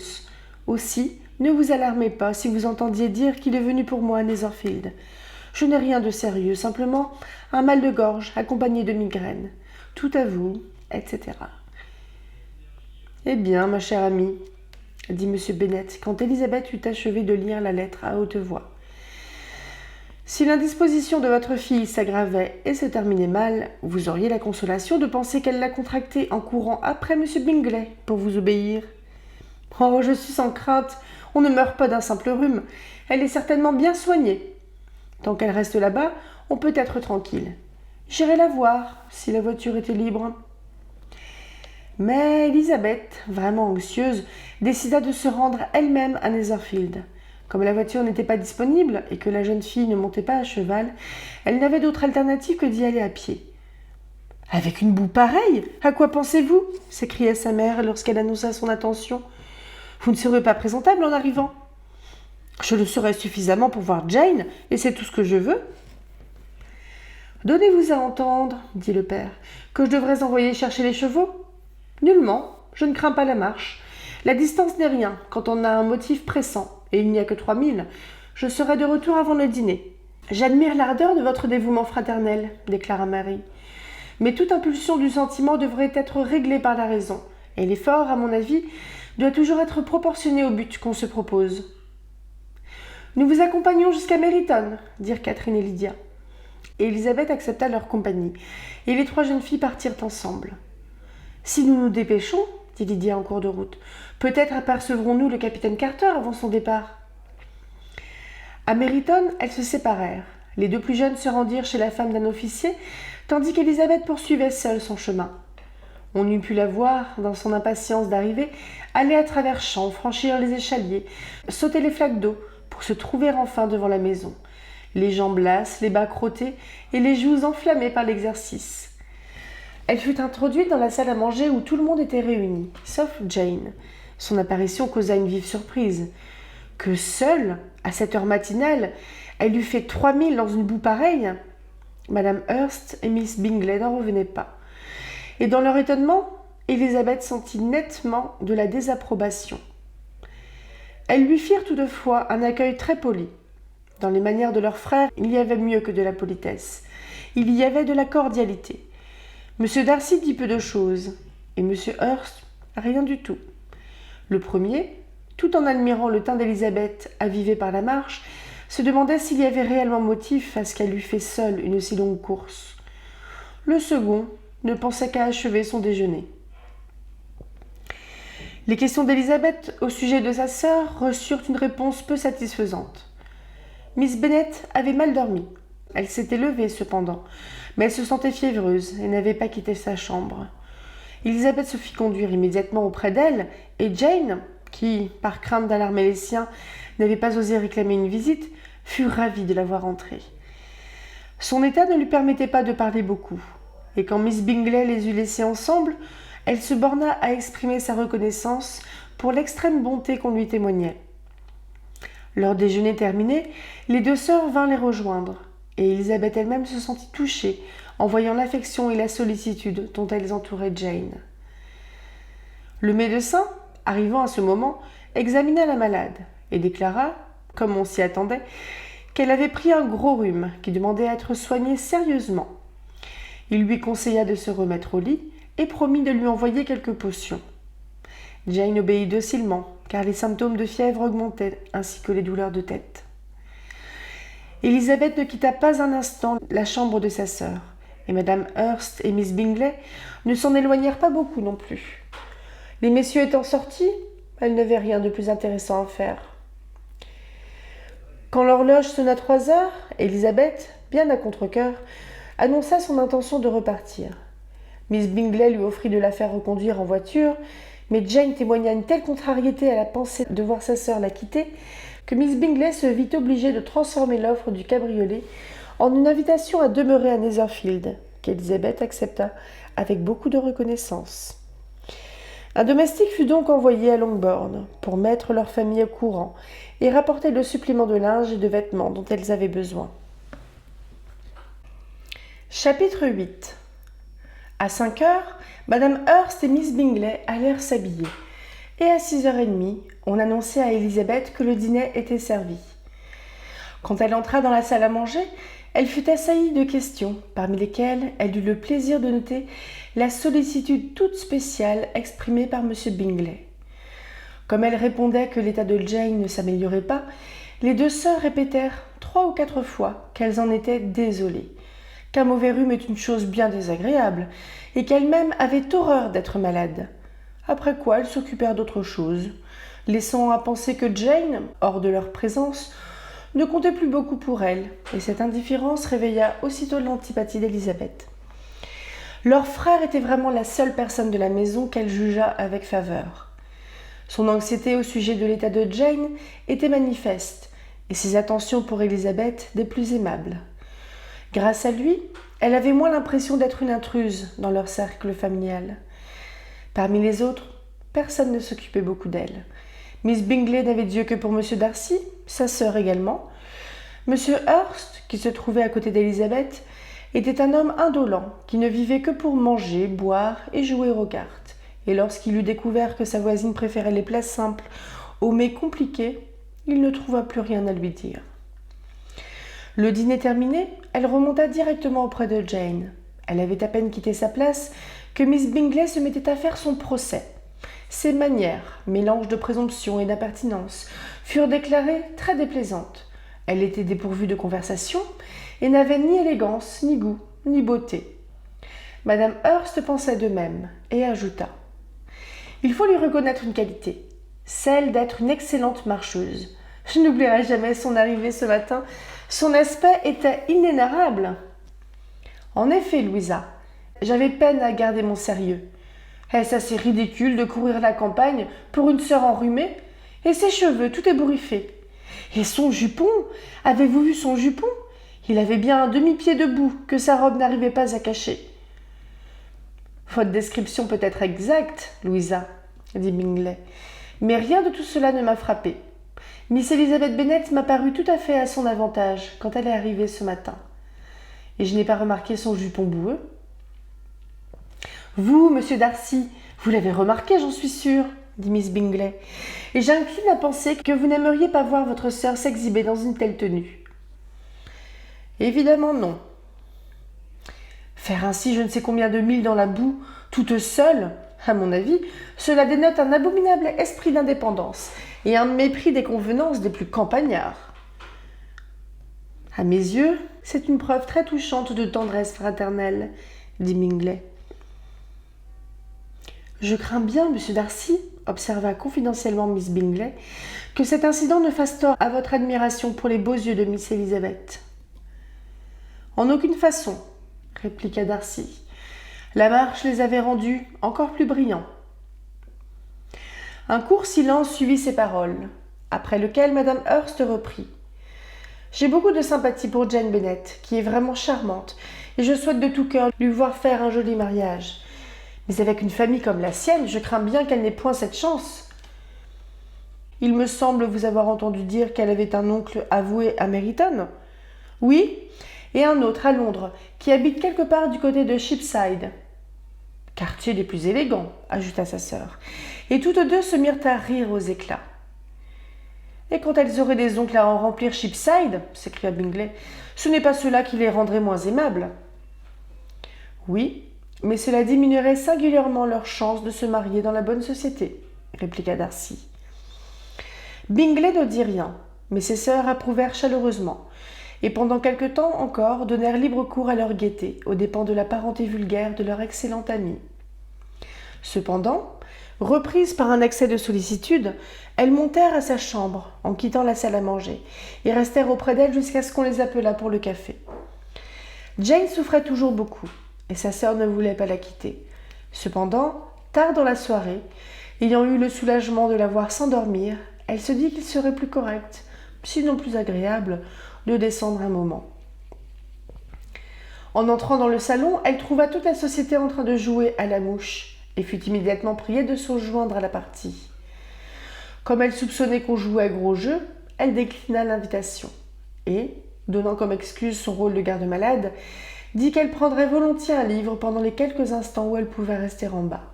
Aussi, ne vous alarmez pas si vous entendiez dire qu'il est venu pour moi à Netherfield. Je n'ai rien de sérieux, simplement un mal de gorge accompagné de migraine. Tout à vous, etc. » « Eh bien, ma chère amie, » dit M. Bennet, quand Elisabeth eut achevé de lire la lettre à haute voix. « Si l'indisposition de votre fille s'aggravait et se terminait mal, vous auriez la consolation de penser qu'elle l'a contractée en courant après M. Bingley pour vous obéir. Oh, je suis sans crainte, on ne meurt pas d'un simple rhume, elle est certainement bien soignée. Tant qu'elle reste là-bas, on peut être tranquille. J'irai la voir, si la voiture était libre. » Mais Elisabeth, vraiment anxieuse, décida de se rendre elle-même à Netherfield. Comme la voiture n'était pas disponible et que la jeune fille ne montait pas à cheval, elle n'avait d'autre alternative que d'y aller à pied. « Avec une boue pareille, à quoi pensez-vous » s'écria sa mère lorsqu'elle annonça son intention. « Vous ne serez pas présentable en arrivant. »« Je le serai suffisamment pour voir Jane, et c'est tout ce que je veux. »« Donnez-vous à entendre, » dit le père, « que je devrais envoyer chercher les chevaux ? Nullement, je ne crains pas la marche. La distance n'est rien quand on a un motif pressant, et il n'y a que 3 milles. Je serai de retour avant le dîner. J'admire l'ardeur de votre dévouement fraternel, déclara Marie. Mais toute impulsion du sentiment devrait être réglée par la raison, et l'effort, à mon avis, doit toujours être proportionné au but qu'on se propose. Nous vous accompagnons jusqu'à Meryton, dirent Catherine et Lydia. Et Elisabeth accepta leur compagnie, et les 3 jeunes filles partirent ensemble. Si nous nous dépêchons, dit Lydia en cours de route, peut-être apercevrons-nous le capitaine Carter avant son départ. À Meryton, elles se séparèrent. Les 2 plus jeunes se rendirent chez la femme d'un officier, tandis qu'Elisabeth poursuivait seule son chemin. On eût pu la voir, dans son impatience d'arriver, aller à travers champs, franchir les échaliers, sauter les flaques d'eau, pour se trouver enfin devant la maison, les jambes lasses, les bas crottés et les joues enflammées par l'exercice. Elle fut introduite dans la salle à manger où tout le monde était réuni, sauf Jane. Son apparition causa une vive surprise. Que seule, à cette heure matinale, elle eût fait 3 milles dans une boue pareille. Madame Hurst et Miss Bingley n'en revenaient pas. Et dans leur étonnement, Elisabeth sentit nettement de la désapprobation. Elles lui firent toutefois un accueil très poli. Dans les manières de leur frère, il y avait mieux que de la politesse. Il y avait de la cordialité. M. Darcy dit peu de choses, et M. Hurst rien du tout. Le premier, tout en admirant le teint d'Elisabeth avivé par la marche, se demandait s'il y avait réellement motif à ce qu'elle eût fait seule une si longue course. Le second ne pensait qu'à achever son déjeuner. Les questions d'Elisabeth au sujet de sa sœur reçurent une réponse peu satisfaisante. Miss Bennet avait mal dormi. Elle s'était levée cependant, mais elle se sentait fiévreuse et n'avait pas quitté sa chambre. Elisabeth se fit conduire immédiatement auprès d'elle, et Jane, qui, par crainte d'alarmer les siens, n'avait pas osé réclamer une visite, fut ravie de la voir entrer. Son état ne lui permettait pas de parler beaucoup, et quand Miss Bingley les eut laissés ensemble, elle se borna à exprimer sa reconnaissance pour l'extrême bonté qu'on lui témoignait. Leur déjeuner terminé, les deux sœurs vinrent les rejoindre, et Elisabeth elle-même se sentit touchée en voyant l'affection et la sollicitude dont elles entouraient Jane. Le médecin, arrivant à ce moment, examina la malade et déclara, comme on s'y attendait, qu'elle avait pris un gros rhume qui demandait à être soigné sérieusement. Il lui conseilla de se remettre au lit et promit de lui envoyer quelques potions. Jane obéit docilement, car les symptômes de fièvre augmentaient, ainsi que les douleurs de tête. Elisabeth ne quitta pas un instant la chambre de sa sœur, et Madame Hurst et Miss Bingley ne s'en éloignèrent pas beaucoup non plus. Les messieurs étant sortis, elle n'avait rien de plus intéressant à faire. Quand l'horloge sonna 3 heures, Elisabeth, bien à contre-cœur, annonça son intention de repartir. Miss Bingley lui offrit de la faire reconduire en voiture, mais Jane témoigna une telle contrariété à la pensée de voir sa sœur la quitter que Miss Bingley se vit obligée de transformer l'offre du cabriolet en une invitation à demeurer à Netherfield, qu'Elisabeth accepta avec beaucoup de reconnaissance. Un domestique fut donc envoyé à Longbourn pour mettre leur famille au courant et rapporter le supplément de linge et de vêtements dont elles avaient besoin. Chapitre 8. À 5 heures, Madame Hurst et Miss Bingley allèrent s'habiller, et à 6h30, on annonçait à Elisabeth que le dîner était servi. Quand elle entra dans la salle à manger, elle fut assaillie de questions, parmi lesquelles elle eut le plaisir de noter la sollicitude toute spéciale exprimée par M. Bingley. Comme elle répondait que l'état de Jane ne s'améliorait pas, les deux sœurs répétèrent 3 ou 4 fois qu'elles en étaient désolées, qu'un mauvais rhume est une chose bien désagréable, et qu'elles-mêmes avaient horreur d'être malades. Après quoi elles s'occupèrent d'autre chose, laissant à penser que Jane, hors de leur présence, ne comptait plus beaucoup pour elles, et cette indifférence réveilla aussitôt l'antipathie d'Elisabeth. Leur frère était vraiment la seule personne de la maison qu'elle jugea avec faveur. Son anxiété au sujet de l'état de Jane était manifeste, et ses attentions pour Elisabeth des plus aimables. Grâce à lui, elle avait moins l'impression d'être une intruse dans leur cercle familial. Parmi les autres, personne ne s'occupait beaucoup d'elle. Miss Bingley n'avait Dieu que pour M. Darcy, sa sœur également. M. Hurst, qui se trouvait à côté d'Elisabeth, était un homme indolent qui ne vivait que pour manger, boire et jouer aux cartes. Et lorsqu'il eut découvert que sa voisine préférait les plats simples aux mets compliqués, il ne trouva plus rien à lui dire. Le dîner terminé, elle remonta directement auprès de Jane. Elle avait à peine quitté sa place que Miss Bingley se mettait à faire son procès. Ses manières, mélange de présomption et d'impertinence, furent déclarées très déplaisantes. Elle était dépourvue de conversation et n'avait ni élégance, ni goût, ni beauté. Madame Hurst pensa de même et ajouta « Il faut lui reconnaître une qualité, celle d'être une excellente marcheuse. Je n'oublierai jamais son arrivée ce matin. Son aspect était inénarrable. » En effet, Louisa, j'avais peine à garder mon sérieux. Est-ce assez ridicule de courir la campagne pour une sœur enrhumée? Et ses cheveux, tout ébouriffés. Et son jupon? Avez-vous vu son jupon? Il avait bien un demi-pied de boue que sa robe n'arrivait pas à cacher. Votre description peut être exacte, Louisa, dit Bingley, mais rien de tout cela ne m'a frappée. Miss Elizabeth Bennet m'a paru tout à fait à son avantage quand elle est arrivée ce matin. Et je n'ai pas remarqué son jupon boueux. Vous, monsieur Darcy, vous l'avez remarqué, j'en suis sûre, dit Miss Bingley, et j'incline à penser que vous n'aimeriez pas voir votre sœur s'exhiber dans une telle tenue. Évidemment non. Faire ainsi je ne sais combien de milles dans la boue, toute seule, à mon avis, cela dénote un abominable esprit d'indépendance et un mépris des convenances des plus campagnards. À mes yeux, c'est une preuve très touchante de tendresse fraternelle, dit Bingley. Je crains bien, monsieur Darcy, observa confidentiellement Miss Bingley, que cet incident ne fasse tort à votre admiration pour les beaux yeux de Miss Elizabeth. En aucune façon, répliqua Darcy. La marche les avait rendus encore plus brillants. Un court silence suivit ces paroles, après lequel Madame Hurst reprit. J'ai beaucoup de sympathie pour Jane Bennet, qui est vraiment charmante, et je souhaite de tout cœur lui voir faire un joli mariage. Mais avec une famille comme la sienne, je crains bien qu'elle n'ait point cette chance. Il me semble vous avoir entendu dire qu'elle avait un oncle avoué à Meryton. Oui, et un autre à Londres, qui habite quelque part du côté de Cheapside. Quartier des plus élégants, ajouta sa sœur, et toutes deux se mirent à rire aux éclats. Et quand elles auraient des oncles à en remplir Cheapside, s'écria Bingley, ce n'est pas cela qui les rendrait moins aimables. Oui, mais cela diminuerait singulièrement leurs chances de se marier dans la bonne société, répliqua Darcy. Bingley ne dit rien, mais ses sœurs approuvèrent chaleureusement, et pendant quelque temps encore donnèrent libre cours à leur gaieté, aux dépens de la parenté vulgaire de leur excellente amie. Cependant, reprises par un accès de sollicitude, elles montèrent à sa chambre, en quittant la salle à manger, et restèrent auprès d'elle jusqu'à ce qu'on les appelât pour le café. Jane souffrait toujours beaucoup, et sa sœur ne voulait pas la quitter. Cependant, tard dans la soirée, ayant eu le soulagement de la voir s'endormir, elle se dit qu'il serait plus correct, sinon plus agréable, de descendre un moment. En entrant dans le salon, elle trouva toute la société en train de jouer à la mouche, et fut immédiatement priée de se joindre à la partie. Comme elle soupçonnait qu'on jouait à gros jeu, elle déclina l'invitation, et, donnant comme excuse son rôle de garde-malade, dit qu'elle prendrait volontiers un livre pendant les quelques instants où elle pouvait rester en bas.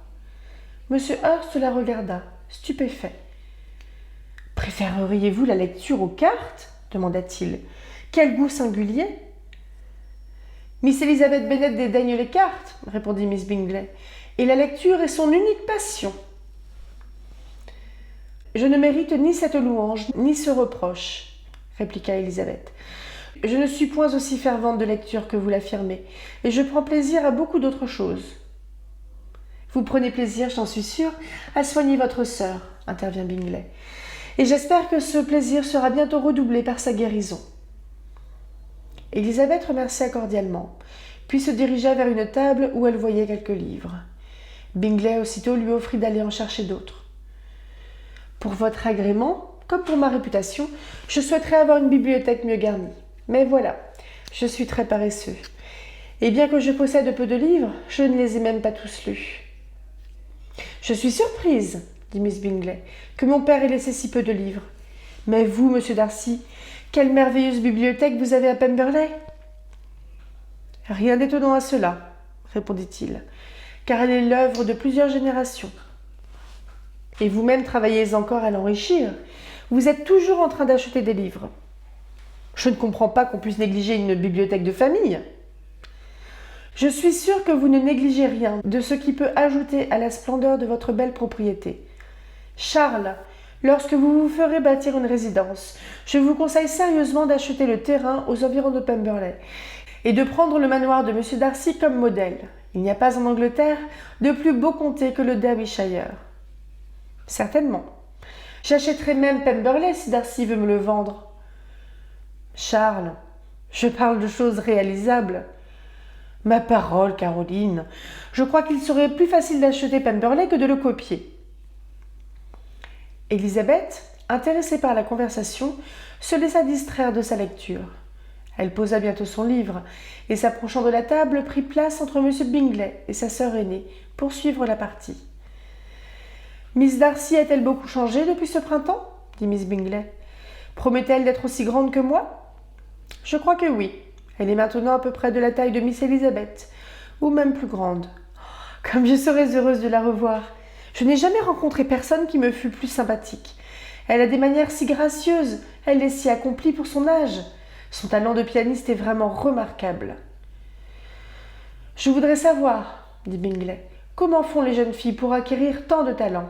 Monsieur Hurst la regarda, stupéfait. « Préféreriez-vous la lecture aux cartes ?» demanda-t-il. « Quel goût singulier !»« Miss Elizabeth Bennet dédaigne les cartes, » répondit Miss Bingley, « et la lecture est son unique passion. »« Je ne mérite ni cette louange, ni ce reproche, » répliqua Elizabeth. « Je ne suis point aussi fervente de lecture que vous l'affirmez, et je prends plaisir à beaucoup d'autres choses. »« Vous prenez plaisir, j'en suis sûre, à soigner votre sœur, » intervint Bingley. « Et j'espère que ce plaisir sera bientôt redoublé par sa guérison. » Élisabeth remercia cordialement, puis se dirigea vers une table où elle voyait quelques livres. Bingley aussitôt lui offrit d'aller en chercher d'autres. « Pour votre agrément, comme pour ma réputation, je souhaiterais avoir une bibliothèque mieux garnie. Mais voilà, je suis très paresseux. Et bien que je possède peu de livres, je ne les ai même pas tous lus. »« Je suis surprise, » dit Miss Bingley, « que mon père ait laissé si peu de livres. Mais vous, monsieur Darcy, quelle merveilleuse bibliothèque vous avez à Pemberley ?»« Rien d'étonnant à cela, » répondit-il, « car elle est l'œuvre de plusieurs générations. Et vous-même travaillez encore à l'enrichir. Vous êtes toujours en train d'acheter des livres. Je ne comprends pas qu'on puisse négliger une bibliothèque de famille. Je suis sûre que vous ne négligez rien de ce qui peut ajouter à la splendeur de votre belle propriété. Charles, lorsque vous vous ferez bâtir une résidence, je vous conseille sérieusement d'acheter le terrain aux environs de Pemberley et de prendre le manoir de M. Darcy comme modèle. Il n'y a pas en Angleterre de plus beau comté que le Derbyshire. Certainement. J'achèterai même Pemberley si Darcy veut me le vendre. Charles, je parle de choses réalisables. Ma parole, Caroline, je crois qu'il serait plus facile d'acheter Pemberley que de le copier. Élisabeth, intéressée par la conversation, se laissa distraire de sa lecture. Elle posa bientôt son livre et, s'approchant de la table, prit place entre M. Bingley et sa sœur aînée pour suivre la partie. « Miss Darcy a-t-elle beaucoup changé depuis ce printemps ?» dit Miss Bingley. « Promet-elle d'être aussi grande que moi ?»« Je crois que oui. Elle est maintenant à peu près de la taille de Miss Elizabeth, ou même plus grande. Comme je serais heureuse de la revoir. Je n'ai jamais rencontré personne qui me fût plus sympathique. Elle a des manières si gracieuses, elle est si accomplie pour son âge. Son talent de pianiste est vraiment remarquable. »« Je voudrais savoir, » dit Bingley, « comment font les jeunes filles pour acquérir tant de talent ?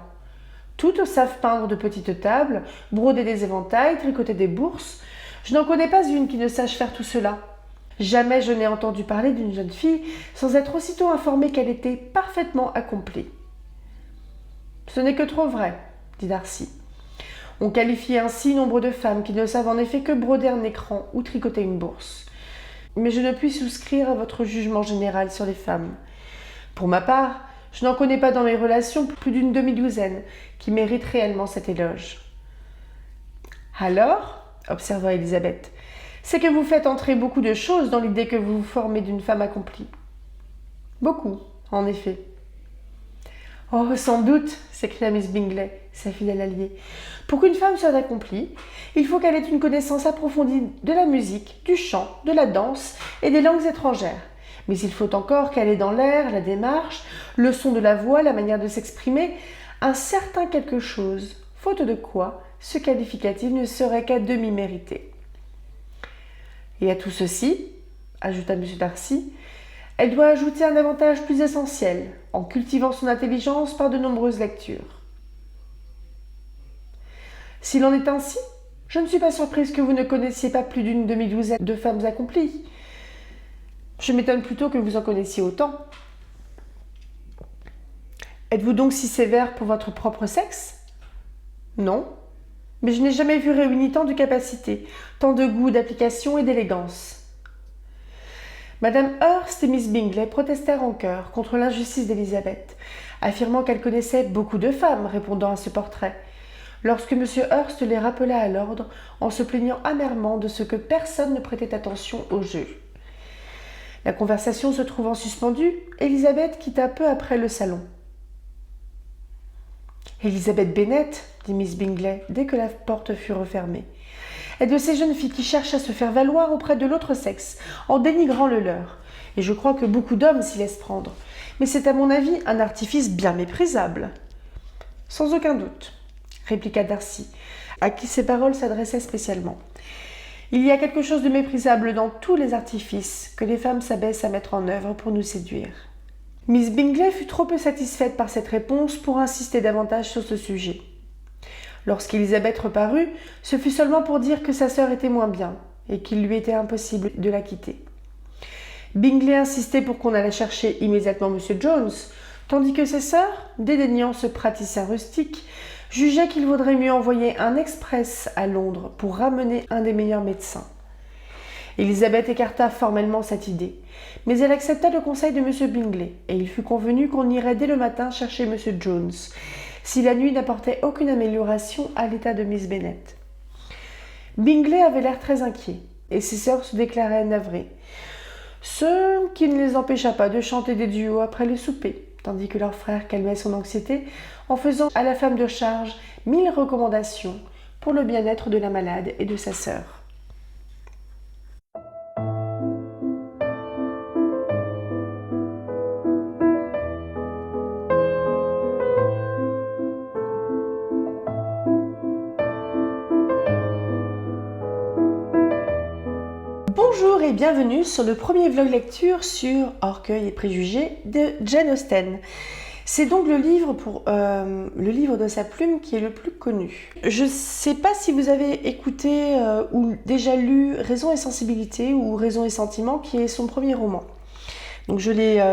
Toutes savent peindre de petites tables, broder des éventails, tricoter des bourses. Je n'en connais pas une qui ne sache faire tout cela. Jamais je n'ai entendu parler d'une jeune fille sans être aussitôt informée qu'elle était parfaitement accomplie. »« Ce n'est que trop vrai, » dit Darcy. « On qualifie ainsi nombre de femmes qui ne savent en effet que broder un écran ou tricoter une bourse. Mais je ne puis souscrire à votre jugement général sur les femmes. Pour ma part, je n'en connais pas dans mes relations plus d'une demi-douzaine qui méritent réellement cet éloge. »« Alors, » observa Élisabeth, « c'est que vous faites entrer beaucoup de choses dans l'idée que vous vous formez d'une femme accomplie. »« Beaucoup, en effet. »« Oh, sans doute, s'écria Miss Bingley, sa fidèle alliée. Pour qu'une femme soit accomplie, il faut qu'elle ait une connaissance approfondie de la musique, du chant, de la danse et des langues étrangères. Mais il faut encore qu'elle ait dans l'air, la démarche, le son de la voix, la manière de s'exprimer, un certain quelque chose, faute de quoi ce qualificatif ne serait qu'à demi mérité. Et à tout ceci, ajouta M. Darcy, elle doit ajouter un avantage plus essentiel, en cultivant son intelligence par de nombreuses lectures. S'il en est ainsi, je ne suis pas surprise que vous ne connaissiez pas plus d'une demi-douzaine de femmes accomplies. Je m'étonne plutôt que vous en connaissiez autant. Êtes-vous donc si sévère pour votre propre sexe? Non, mais je n'ai jamais vu réuni tant de capacités, tant de goût, d'application et d'élégance. Madame Hurst et Miss Bingley protestèrent en chœur contre l'injustice d'Élisabeth, affirmant qu'elle connaissait beaucoup de femmes répondant à ce portrait, lorsque M. Hurst les rappela à l'ordre en se plaignant amèrement de ce que personne ne prêtait attention au jeu. La conversation se trouvant suspendue, Élisabeth quitta peu après le salon. « Élisabeth Bennet, dit Miss Bingley, dès que la porte fut refermée, est de ces jeunes filles qui cherchent à se faire valoir auprès de l'autre sexe, en dénigrant le leur. Et je crois que beaucoup d'hommes s'y laissent prendre. Mais c'est à mon avis un artifice bien méprisable. »« Sans aucun doute, » répliqua Darcy, à qui ces paroles s'adressaient spécialement. « Il y a quelque chose de méprisable dans tous les artifices que les femmes s'abaissent à mettre en œuvre pour nous séduire. » Miss Bingley fut trop peu satisfaite par cette réponse pour insister davantage sur ce sujet. Lorsqu'Élisabeth reparut, ce fut seulement pour dire que sa sœur était moins bien et qu'il lui était impossible de la quitter. Bingley insistait pour qu'on allât chercher immédiatement M. Jones, tandis que ses sœurs, dédaignant ce praticien rustique, jugeaient qu'il vaudrait mieux envoyer un express à Londres pour ramener un des meilleurs médecins. Élisabeth écarta formellement cette idée, mais elle accepta le conseil de M. Bingley, et il fut convenu qu'on irait dès le matin chercher M. Jones, si la nuit n'apportait aucune amélioration à l'état de Miss Bennet. Bingley avait l'air très inquiet, et ses sœurs se déclaraient navrées, ce qui ne les empêcha pas de chanter des duos après le souper, tandis que leur frère calmait son anxiété en faisant à la femme de charge 1000 recommandations pour le bien-être de la malade et de sa sœur. Bonjour et bienvenue sur le premier vlog lecture sur Orgueil et préjugés de Jane Austen. C'est donc le livre de sa plume qui est le plus connu. Je ne sais pas si vous avez écouté ou déjà lu Raison et sensibilité ou Raison et sentiment, qui est son premier roman. Donc je l'ai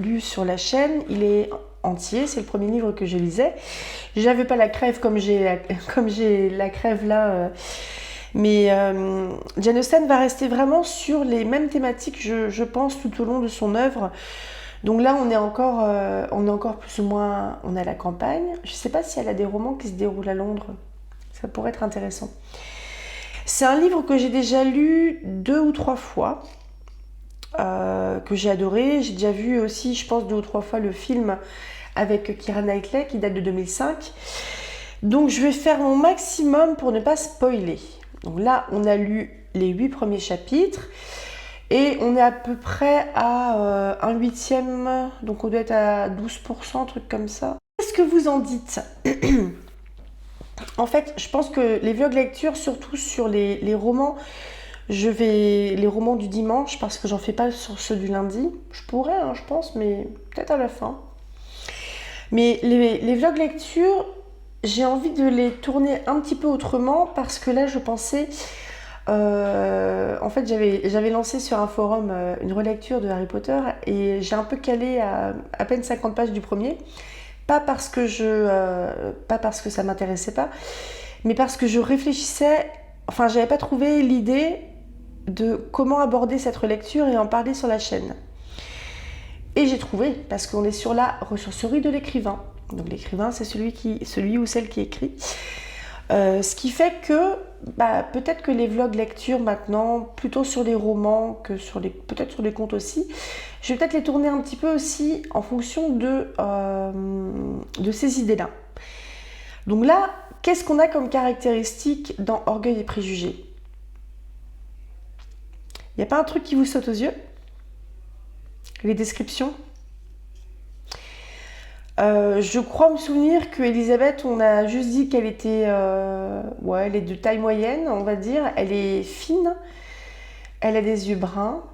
lu sur la chaîne, il est entier, c'est le premier livre que je lisais. J'avais pas la crève comme j'ai la crève là. Mais Jane Austen va rester vraiment sur les mêmes thématiques, je pense, tout au long de son œuvre. Donc là, on est encore plus ou moins, on est à la campagne. Je ne sais pas si elle a des romans qui se déroulent à Londres. Ça pourrait être intéressant. C'est un livre que j'ai déjà lu 2 ou 3 fois, que j'ai adoré. J'ai déjà vu aussi, je pense, 2 ou 3 fois le film avec Keira Knightley qui date de 2005. Donc je vais faire mon maximum pour ne pas spoiler. Donc là, on a lu les 8 premiers chapitres et on est à peu près à un huitième, donc on doit être à 12%, un truc comme ça. Qu'est-ce que vous en dites? En fait, je pense que les vlogs lecture, surtout sur les romans, les romans du dimanche, parce que j'en fais pas sur ceux du lundi. Je pourrais, hein, je pense, mais peut-être à la fin. Mais les vlogs lecture, j'ai envie de les tourner un petit peu autrement parce que là je pensais, en fait j'avais lancé sur un forum une relecture de Harry Potter et j'ai un peu calé à peine 50 pages du premier, pas parce que ça m'intéressait pas, mais parce que je réfléchissais, enfin j'avais pas trouvé l'idée de comment aborder cette relecture et en parler sur la chaîne. Et j'ai trouvé, parce qu'on est sur la ressourcerie de l'écrivain. Donc l'écrivain, c'est celui ou celle qui écrit. Ce qui fait que peut-être que les vlogs lecture maintenant, plutôt sur les romans que peut-être sur les contes aussi, je vais peut-être les tourner un petit peu aussi en fonction de ces idées-là. Donc là, qu'est-ce qu'on a comme caractéristique dans Orgueil et Préjugés? Il n'y a pas un truc qui vous saute aux yeux? Les descriptions? Je crois me souvenir que Elisabeth, on a juste dit qu'elle était, elle est de taille moyenne, on va dire. Elle est fine, elle a des yeux bruns.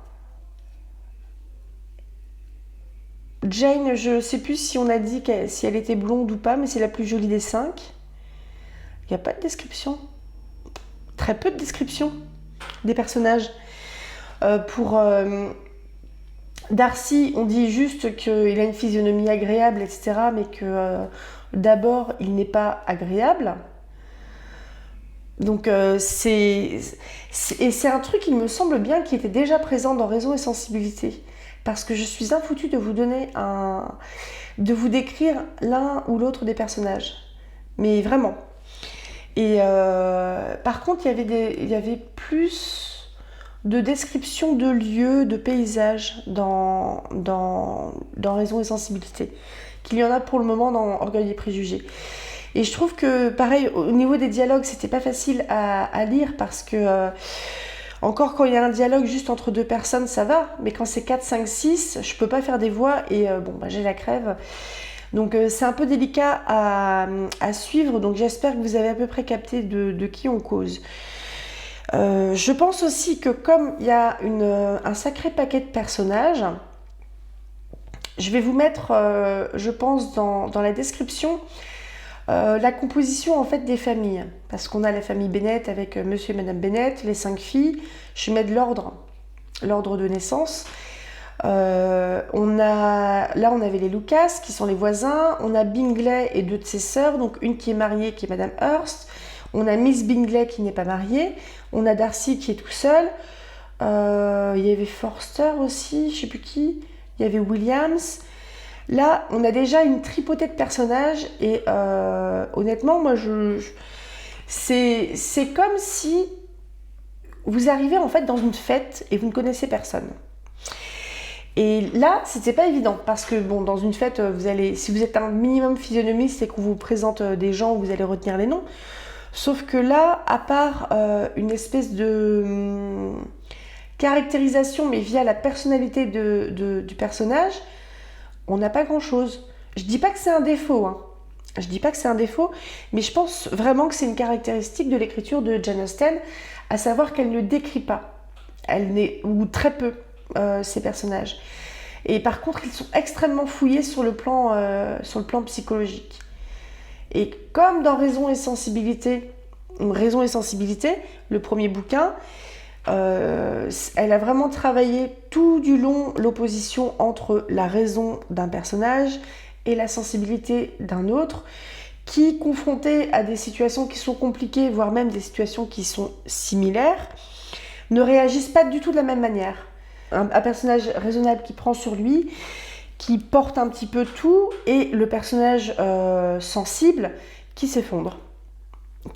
Jane, je ne sais plus si on a dit si elle était blonde ou pas, mais c'est la plus jolie des 5. Il n'y a pas de description. Très peu de description des personnages. Pour Darcy, on dit juste qu'il a une physionomie agréable, etc., mais que d'abord, il n'est pas agréable. Donc, c'est un truc, il me semble bien, qui était déjà présent dans Raison et Sensibilité. Parce que je suis infoutue de vous donner de vous décrire l'un ou l'autre des personnages. Mais vraiment. Et par contre, il y avait plus de description de lieux, de paysages dans Raison et Sensibilité qu'il y en a pour le moment dans Orgueil et Préjugés. Et je trouve que, pareil, au niveau des dialogues, c'était pas facile à lire parce que, encore quand il y a un dialogue juste entre 2 personnes, ça va, mais quand c'est 4, 5, 6, je peux pas faire des voix et j'ai la crève. Donc c'est un peu délicat à suivre, donc j'espère que vous avez à peu près capté de qui on cause. Je pense aussi que comme il y a un sacré paquet de personnages, je vais vous mettre, je pense, dans la description, la composition en fait des familles. Parce qu'on a la famille Bennett avec monsieur et madame Bennett, les 5 filles. Je vais mettre l'ordre de naissance. On avait les Lucas qui sont les voisins. On a Bingley et 2 de ses sœurs, donc une qui est mariée qui est madame Hurst. On a Miss Bingley qui n'est pas mariée. On a Darcy qui est tout seul. Il y avait Forster aussi, je ne sais plus qui. Il y avait Williams. Là, on a déjà une tripotée de personnages. Et honnêtement, moi, c'est comme si vous arrivez en fait dans une fête et vous ne connaissez personne. Et là, c'était pas évident parce que bon, dans une fête, si vous êtes un minimum physionomiste et qu'on vous présente des gens, vous allez retenir les noms. Sauf que là, à part une espèce de caractérisation, mais via la personnalité du personnage, on n'a pas grand-chose. Je dis pas que c'est un défaut, hein. Je dis pas que c'est un défaut, mais je pense vraiment que c'est une caractéristique de l'écriture de Jane Austen, à savoir qu'elle ne décrit pas, ou très peu, ces personnages. Et par contre, ils sont extrêmement fouillés sur le plan psychologique. Et comme dans Raison et Sensibilité, le premier bouquin, elle a vraiment travaillé tout du long l'opposition entre la raison d'un personnage et la sensibilité d'un autre, qui, confronté à des situations qui sont compliquées, voire même des situations qui sont similaires, ne réagissent pas du tout de la même manière. Un personnage raisonnable qui prend sur lui, qui porte un petit peu tout, et le personnage sensible qui s'effondre,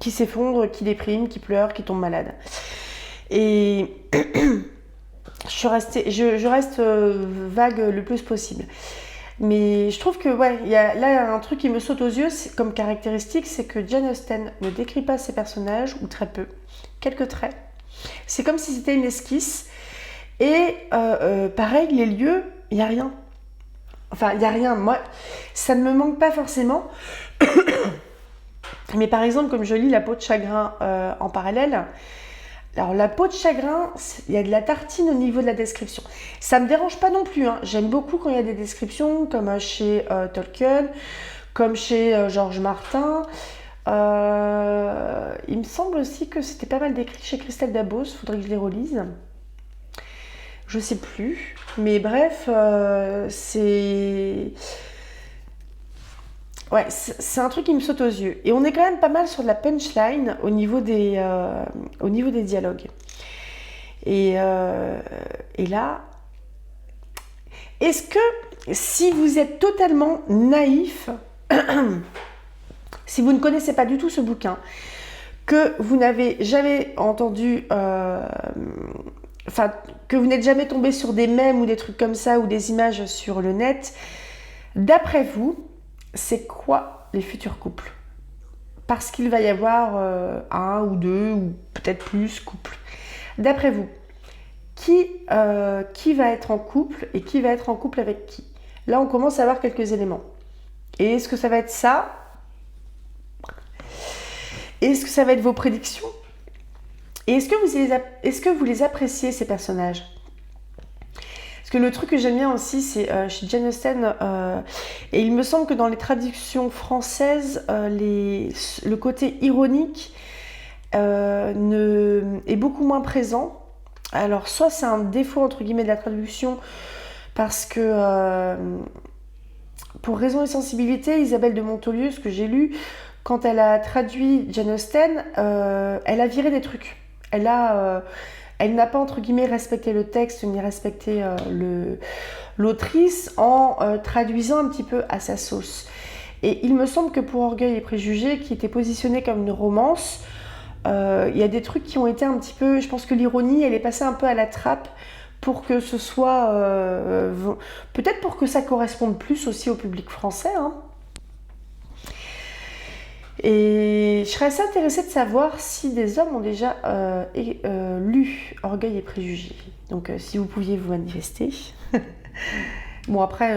qui déprime, qui pleure, qui tombe malade. Et je reste vague le plus possible. Mais je trouve que il y a un truc qui me saute aux yeux comme caractéristique, c'est que Jane Austen ne décrit pas ses personnages, ou très peu, quelques traits. C'est comme si c'était une esquisse. Et pareil, les lieux, il n'y a rien. Enfin, il n'y a rien. Moi, ça ne me manque pas forcément. Mais par exemple, comme je lis La peau de chagrin en parallèle, alors la peau de chagrin, il y a de la tartine au niveau de la description. Ça ne me dérange pas non plus, hein. J'aime beaucoup quand il y a des descriptions, comme chez Tolkien, comme chez Georges Martin. Il me semble aussi que c'était pas mal décrit chez Christelle Dabos, il faudrait que je les relise. Je sais plus, mais bref, c'est un truc qui me saute aux yeux. Et on est quand même pas mal sur de la punchline au niveau des dialogues. Et là, est-ce que si vous êtes totalement naïf, si vous ne connaissez pas du tout ce bouquin, que vous n'avez jamais entendu, que vous n'êtes jamais tombé sur des mèmes ou des trucs comme ça ou des images sur le net. D'après vous, c'est quoi les futurs couples? Parce qu'il va y avoir un ou deux ou peut-être plus couples. D'après vous, qui va être en couple et qui va être en couple avec qui? Là, on commence à avoir quelques éléments. Et est-ce que ça va être ça? Est-ce que ça va être vos prédictions? Et est-ce que vous les appréciez, ces personnages? Parce que le truc que j'aime bien aussi, c'est chez Jane Austen, et il me semble que dans les traductions françaises, le côté ironique est beaucoup moins présent. Alors, soit c'est un défaut, entre guillemets, de la traduction, parce que, pour raison et sensibilité, Isabelle de Montolieu, ce que j'ai lu, quand elle a traduit Jane Austen, elle a viré des trucs. Elle n'a pas, entre guillemets, respecté le texte ni respecté l'autrice en traduisant un petit peu à sa sauce. Et il me semble que pour Orgueil et Préjugés, qui était positionné comme une romance, il y a des trucs qui ont été un petit peu... Je pense que l'ironie, elle est passée un peu à la trappe pour que ce soit... peut-être pour que ça corresponde plus aussi au public français, hein. Et je serais assez intéressée de savoir si des hommes ont déjà lu Orgueil et Préjugés. Donc si vous pouviez vous manifester. Bon, après,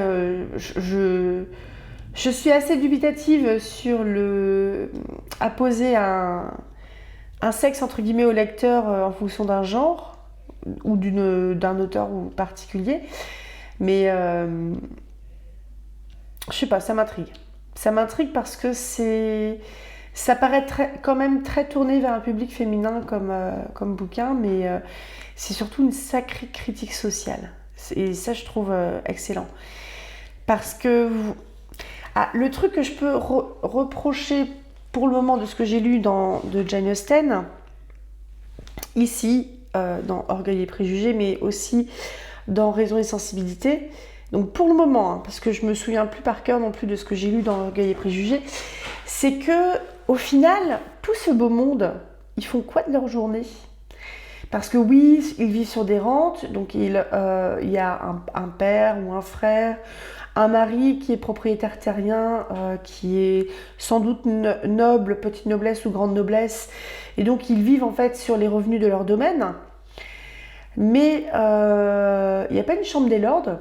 je suis assez dubitative sur à poser un sexe entre guillemets au lecteur en fonction d'un genre ou d'un auteur ou particulier. Mais je sais pas, ça m'intrigue. Ça m'intrigue parce que ça paraît quand même très tourné vers un public féminin comme bouquin, mais c'est surtout une sacrée critique sociale. Et ça, je trouve excellent. Parce que le truc que je peux reprocher pour le moment de ce que j'ai lu de Jane Austen, ici, dans Orgueil et Préjugés, mais aussi dans Raison et Sensibilité. Donc pour le moment, hein, parce que je me souviens plus par cœur non plus de ce que j'ai lu dans Orgueil et Préjugés, c'est que au final, tout ce beau monde, ils font quoi de leur journée? Parce que oui, ils vivent sur des rentes, donc il y a un père ou un frère, un mari qui est propriétaire terrien, qui est sans doute noble, petite noblesse ou grande noblesse, et donc ils vivent en fait sur les revenus de leur domaine. Mais il n'y a pas une chambre des lords.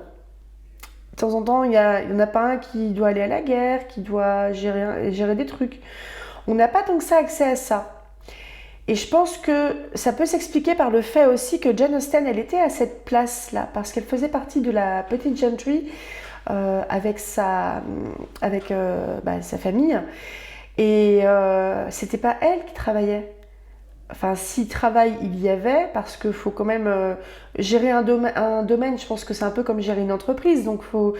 De temps en temps, il n'y en a pas un qui doit aller à la guerre, qui doit gérer des trucs. On n'a pas tant que ça accès à ça. Et je pense que ça peut s'expliquer par le fait aussi que Jane Austen, elle était à cette place-là, parce qu'elle faisait partie de la petite gentry avec sa famille. Et c'était pas elle qui travaillait. Enfin, si travail il y avait, parce qu'il faut quand même gérer un domaine, je pense que c'est un peu comme gérer une entreprise, donc faut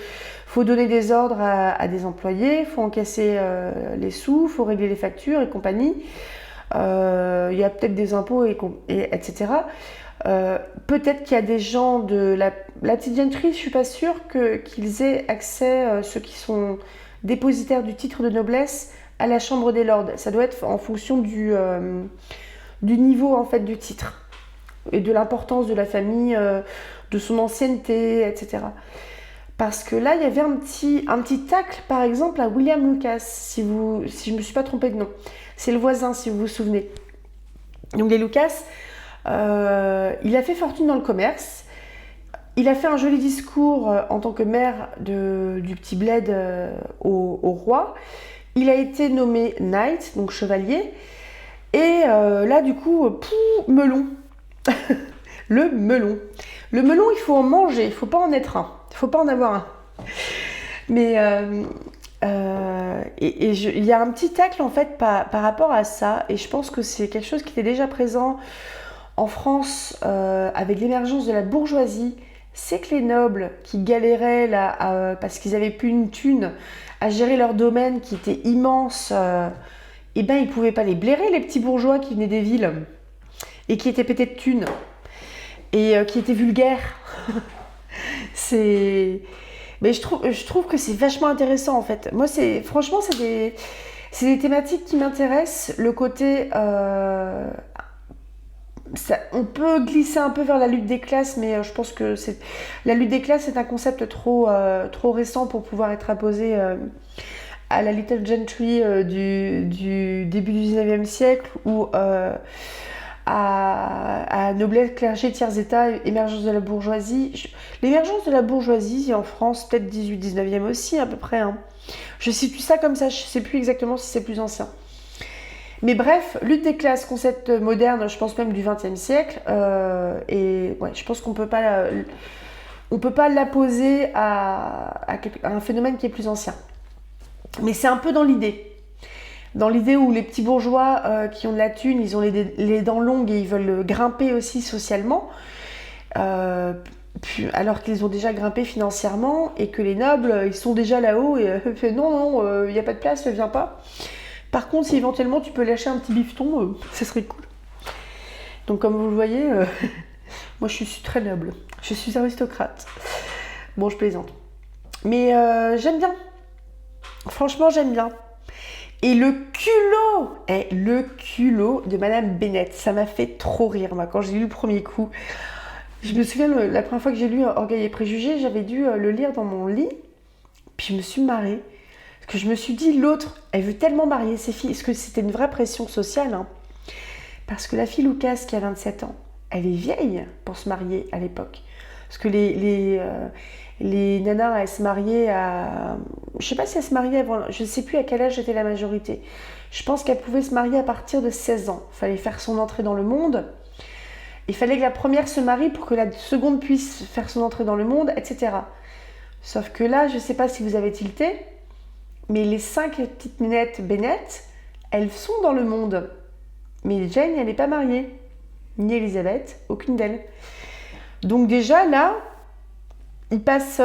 donner des ordres à des employés, faut encaisser les sous, faut régler les factures et compagnie. Il y a peut-être des impôts etc. Peut-être qu'il y a des gens de la petite gentry, je suis pas sûre qu'ils aient accès, ceux qui sont dépositaires du titre de noblesse, à la chambre des lords. Ça doit être en fonction du niveau en fait du titre et de l'importance de la famille, de son ancienneté, etc. Parce que là, il y avait un petit tacle, par exemple, à William Lucas, si je ne me suis pas trompée de nom. C'est le voisin, si vous vous souvenez. Donc les Lucas, il a fait fortune dans le commerce. Il a fait un joli discours en tant que maire du petit bled au roi. Il a été nommé knight, donc chevalier. Et là, du coup, melon. Le melon. Le melon, il faut en manger, il ne faut pas en être un. Il ne faut pas en avoir un. Mais il y a un petit tacle, en fait, par rapport à ça. Et je pense que c'est quelque chose qui était déjà présent en France avec l'émergence de la bourgeoisie. C'est que les nobles qui galéraient là, parce qu'ils n'avaient plus une thune à gérer leur domaine qui était immense... eh ben, ils ne pouvaient pas les blairer, les petits bourgeois qui venaient des villes et qui étaient pétés de thunes et qui étaient vulgaires. Mais je trouve que c'est vachement intéressant en fait. Moi, franchement, c'est C'est des thématiques qui m'intéressent. Le côté... on peut glisser un peu vers la lutte des classes, mais je pense que la lutte des classes est un concept trop récent pour pouvoir être apposé à la Little Gentry du début du 19e siècle ou à noblesse, clergé, tiers état, émergence de la bourgeoisie. L'émergence de la bourgeoisie en France, peut-être 18-19e aussi à peu près. Hein. Je situe ça comme ça, je ne sais plus exactement si c'est plus ancien. Mais bref, lutte des classes, concept moderne, je pense même du XXe siècle. Et ouais, je pense qu'on peut pas l'apposer à un phénomène qui est plus ancien. Mais c'est un peu dans l'idée. Dans l'idée où les petits bourgeois qui ont de la thune, ils ont les dents longues et ils veulent grimper aussi socialement. Alors qu'ils ont déjà grimpé financièrement et que les nobles, ils sont déjà là-haut et non, il n'y a pas de place, viens pas. Par contre, si éventuellement tu peux lâcher un petit bifton, ça serait cool. Donc comme vous le voyez, moi je suis très noble. Je suis aristocrate. Bon, je plaisante. Mais j'aime bien. Franchement, j'aime bien. Et le culot de Madame Bennett, ça m'a fait trop rire, moi, quand j'ai lu le premier coup. Je me souviens, la première fois que j'ai lu Orgueil et Préjugés, j'avais dû le lire dans mon lit, puis je me suis marrée. Parce que je me suis dit, l'autre, elle veut tellement marier ses filles. Est-ce que c'était une vraie pression sociale hein. Parce que la fille Lucas, qui a 27 ans, elle est vieille pour se marier à l'époque. Parce que les nanas, elles se mariaient à... Je sais pas si elles se mariaient avant... Je ne sais plus à quel âge était la majorité. Je pense qu'elles pouvaient se marier à partir de 16 ans. Il fallait faire son entrée dans le monde. Il fallait que la première se marie pour que la seconde puisse faire son entrée dans le monde, etc. Sauf que là, je ne sais pas si vous avez tilté, mais les 5 petites nénettes Bennett, elles sont dans le monde. Mais Jane, elle n'est pas mariée. Ni Elisabeth, aucune d'elles. Donc déjà, là, il passe...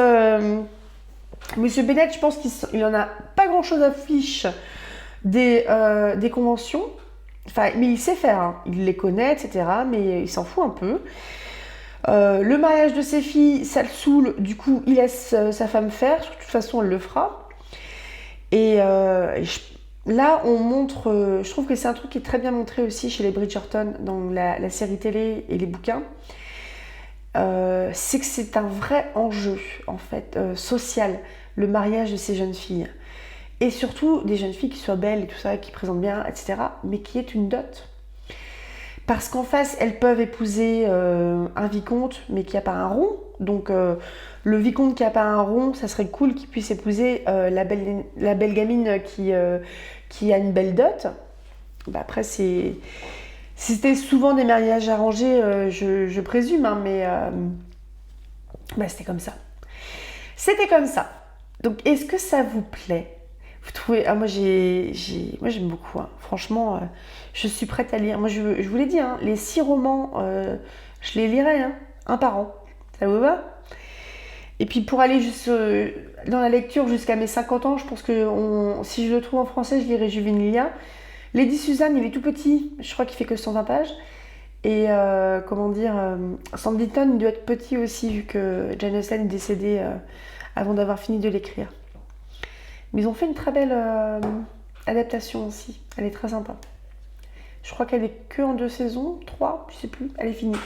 Monsieur Bennett, je pense qu'il en a pas grand-chose à fiche des conventions. Enfin, mais il sait faire. Hein. Il les connaît, etc. Mais il s'en fout un peu. Le mariage de ses filles, ça le saoule. Du coup, il laisse sa femme faire. De toute façon, elle le fera. Et là, on montre... je trouve que c'est un truc qui est très bien montré aussi chez les Bridgerton, dans la série télé et les bouquins. C'est que c'est un vrai enjeu, en fait, social, le mariage de ces jeunes filles. Et surtout, des jeunes filles qui soient belles et tout ça, qui présentent bien, etc., mais qui aient une dot. Parce qu'en face, elles peuvent épouser un vicomte, mais qui n'a pas un rond. Donc, le vicomte qui n'a pas un rond, ça serait cool qu'il puisse épouser la belle gamine qui a une belle dot. Bah, après, c'était souvent des mariages arrangés, je présume, hein, mais bah, c'était comme ça. C'était comme ça. Donc, est-ce que ça vous plaît ? Vous trouvez... moi, j'aime beaucoup. Hein. Franchement, je suis prête à lire. Moi, je vous l'ai dit, hein, les 6 romans, je les lirai, hein, un par an. Ça vous va ? Et puis, pour aller juste dans la lecture jusqu'à mes 50 ans, je pense que si je le trouve en français, je lirai Juvenilia. Lady Suzanne, il est tout petit. Je crois qu'il fait que 120 pages. Et Sanditon, il doit être petit aussi, vu que Jane Austen est décédée avant d'avoir fini de l'écrire. Mais ils ont fait une très belle adaptation aussi. Elle est très sympa. Je crois qu'elle est que en 2 saisons, 3, je sais plus. Elle est finie.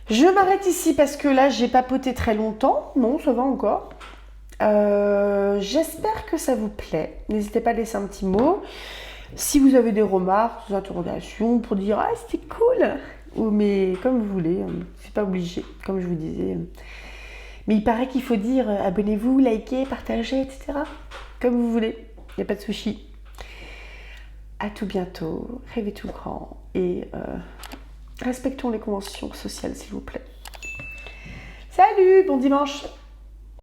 Je m'arrête ici parce que là, j'ai papoté très longtemps. Non, ça va encore. J'espère que ça vous plaît. N'hésitez pas à laisser un petit mot. Si vous avez des remarques, des interrogations pour dire « Ah, c'était cool !» mais comme vous voulez, c'est pas obligé, comme je vous disais. Mais il paraît qu'il faut dire abonnez-vous, likez, partagez, etc. Comme vous voulez. Il n'y a pas de souci. À tout bientôt. Rêvez tout grand. Et respectons les conventions sociales, s'il vous plaît. Salut, bon dimanche.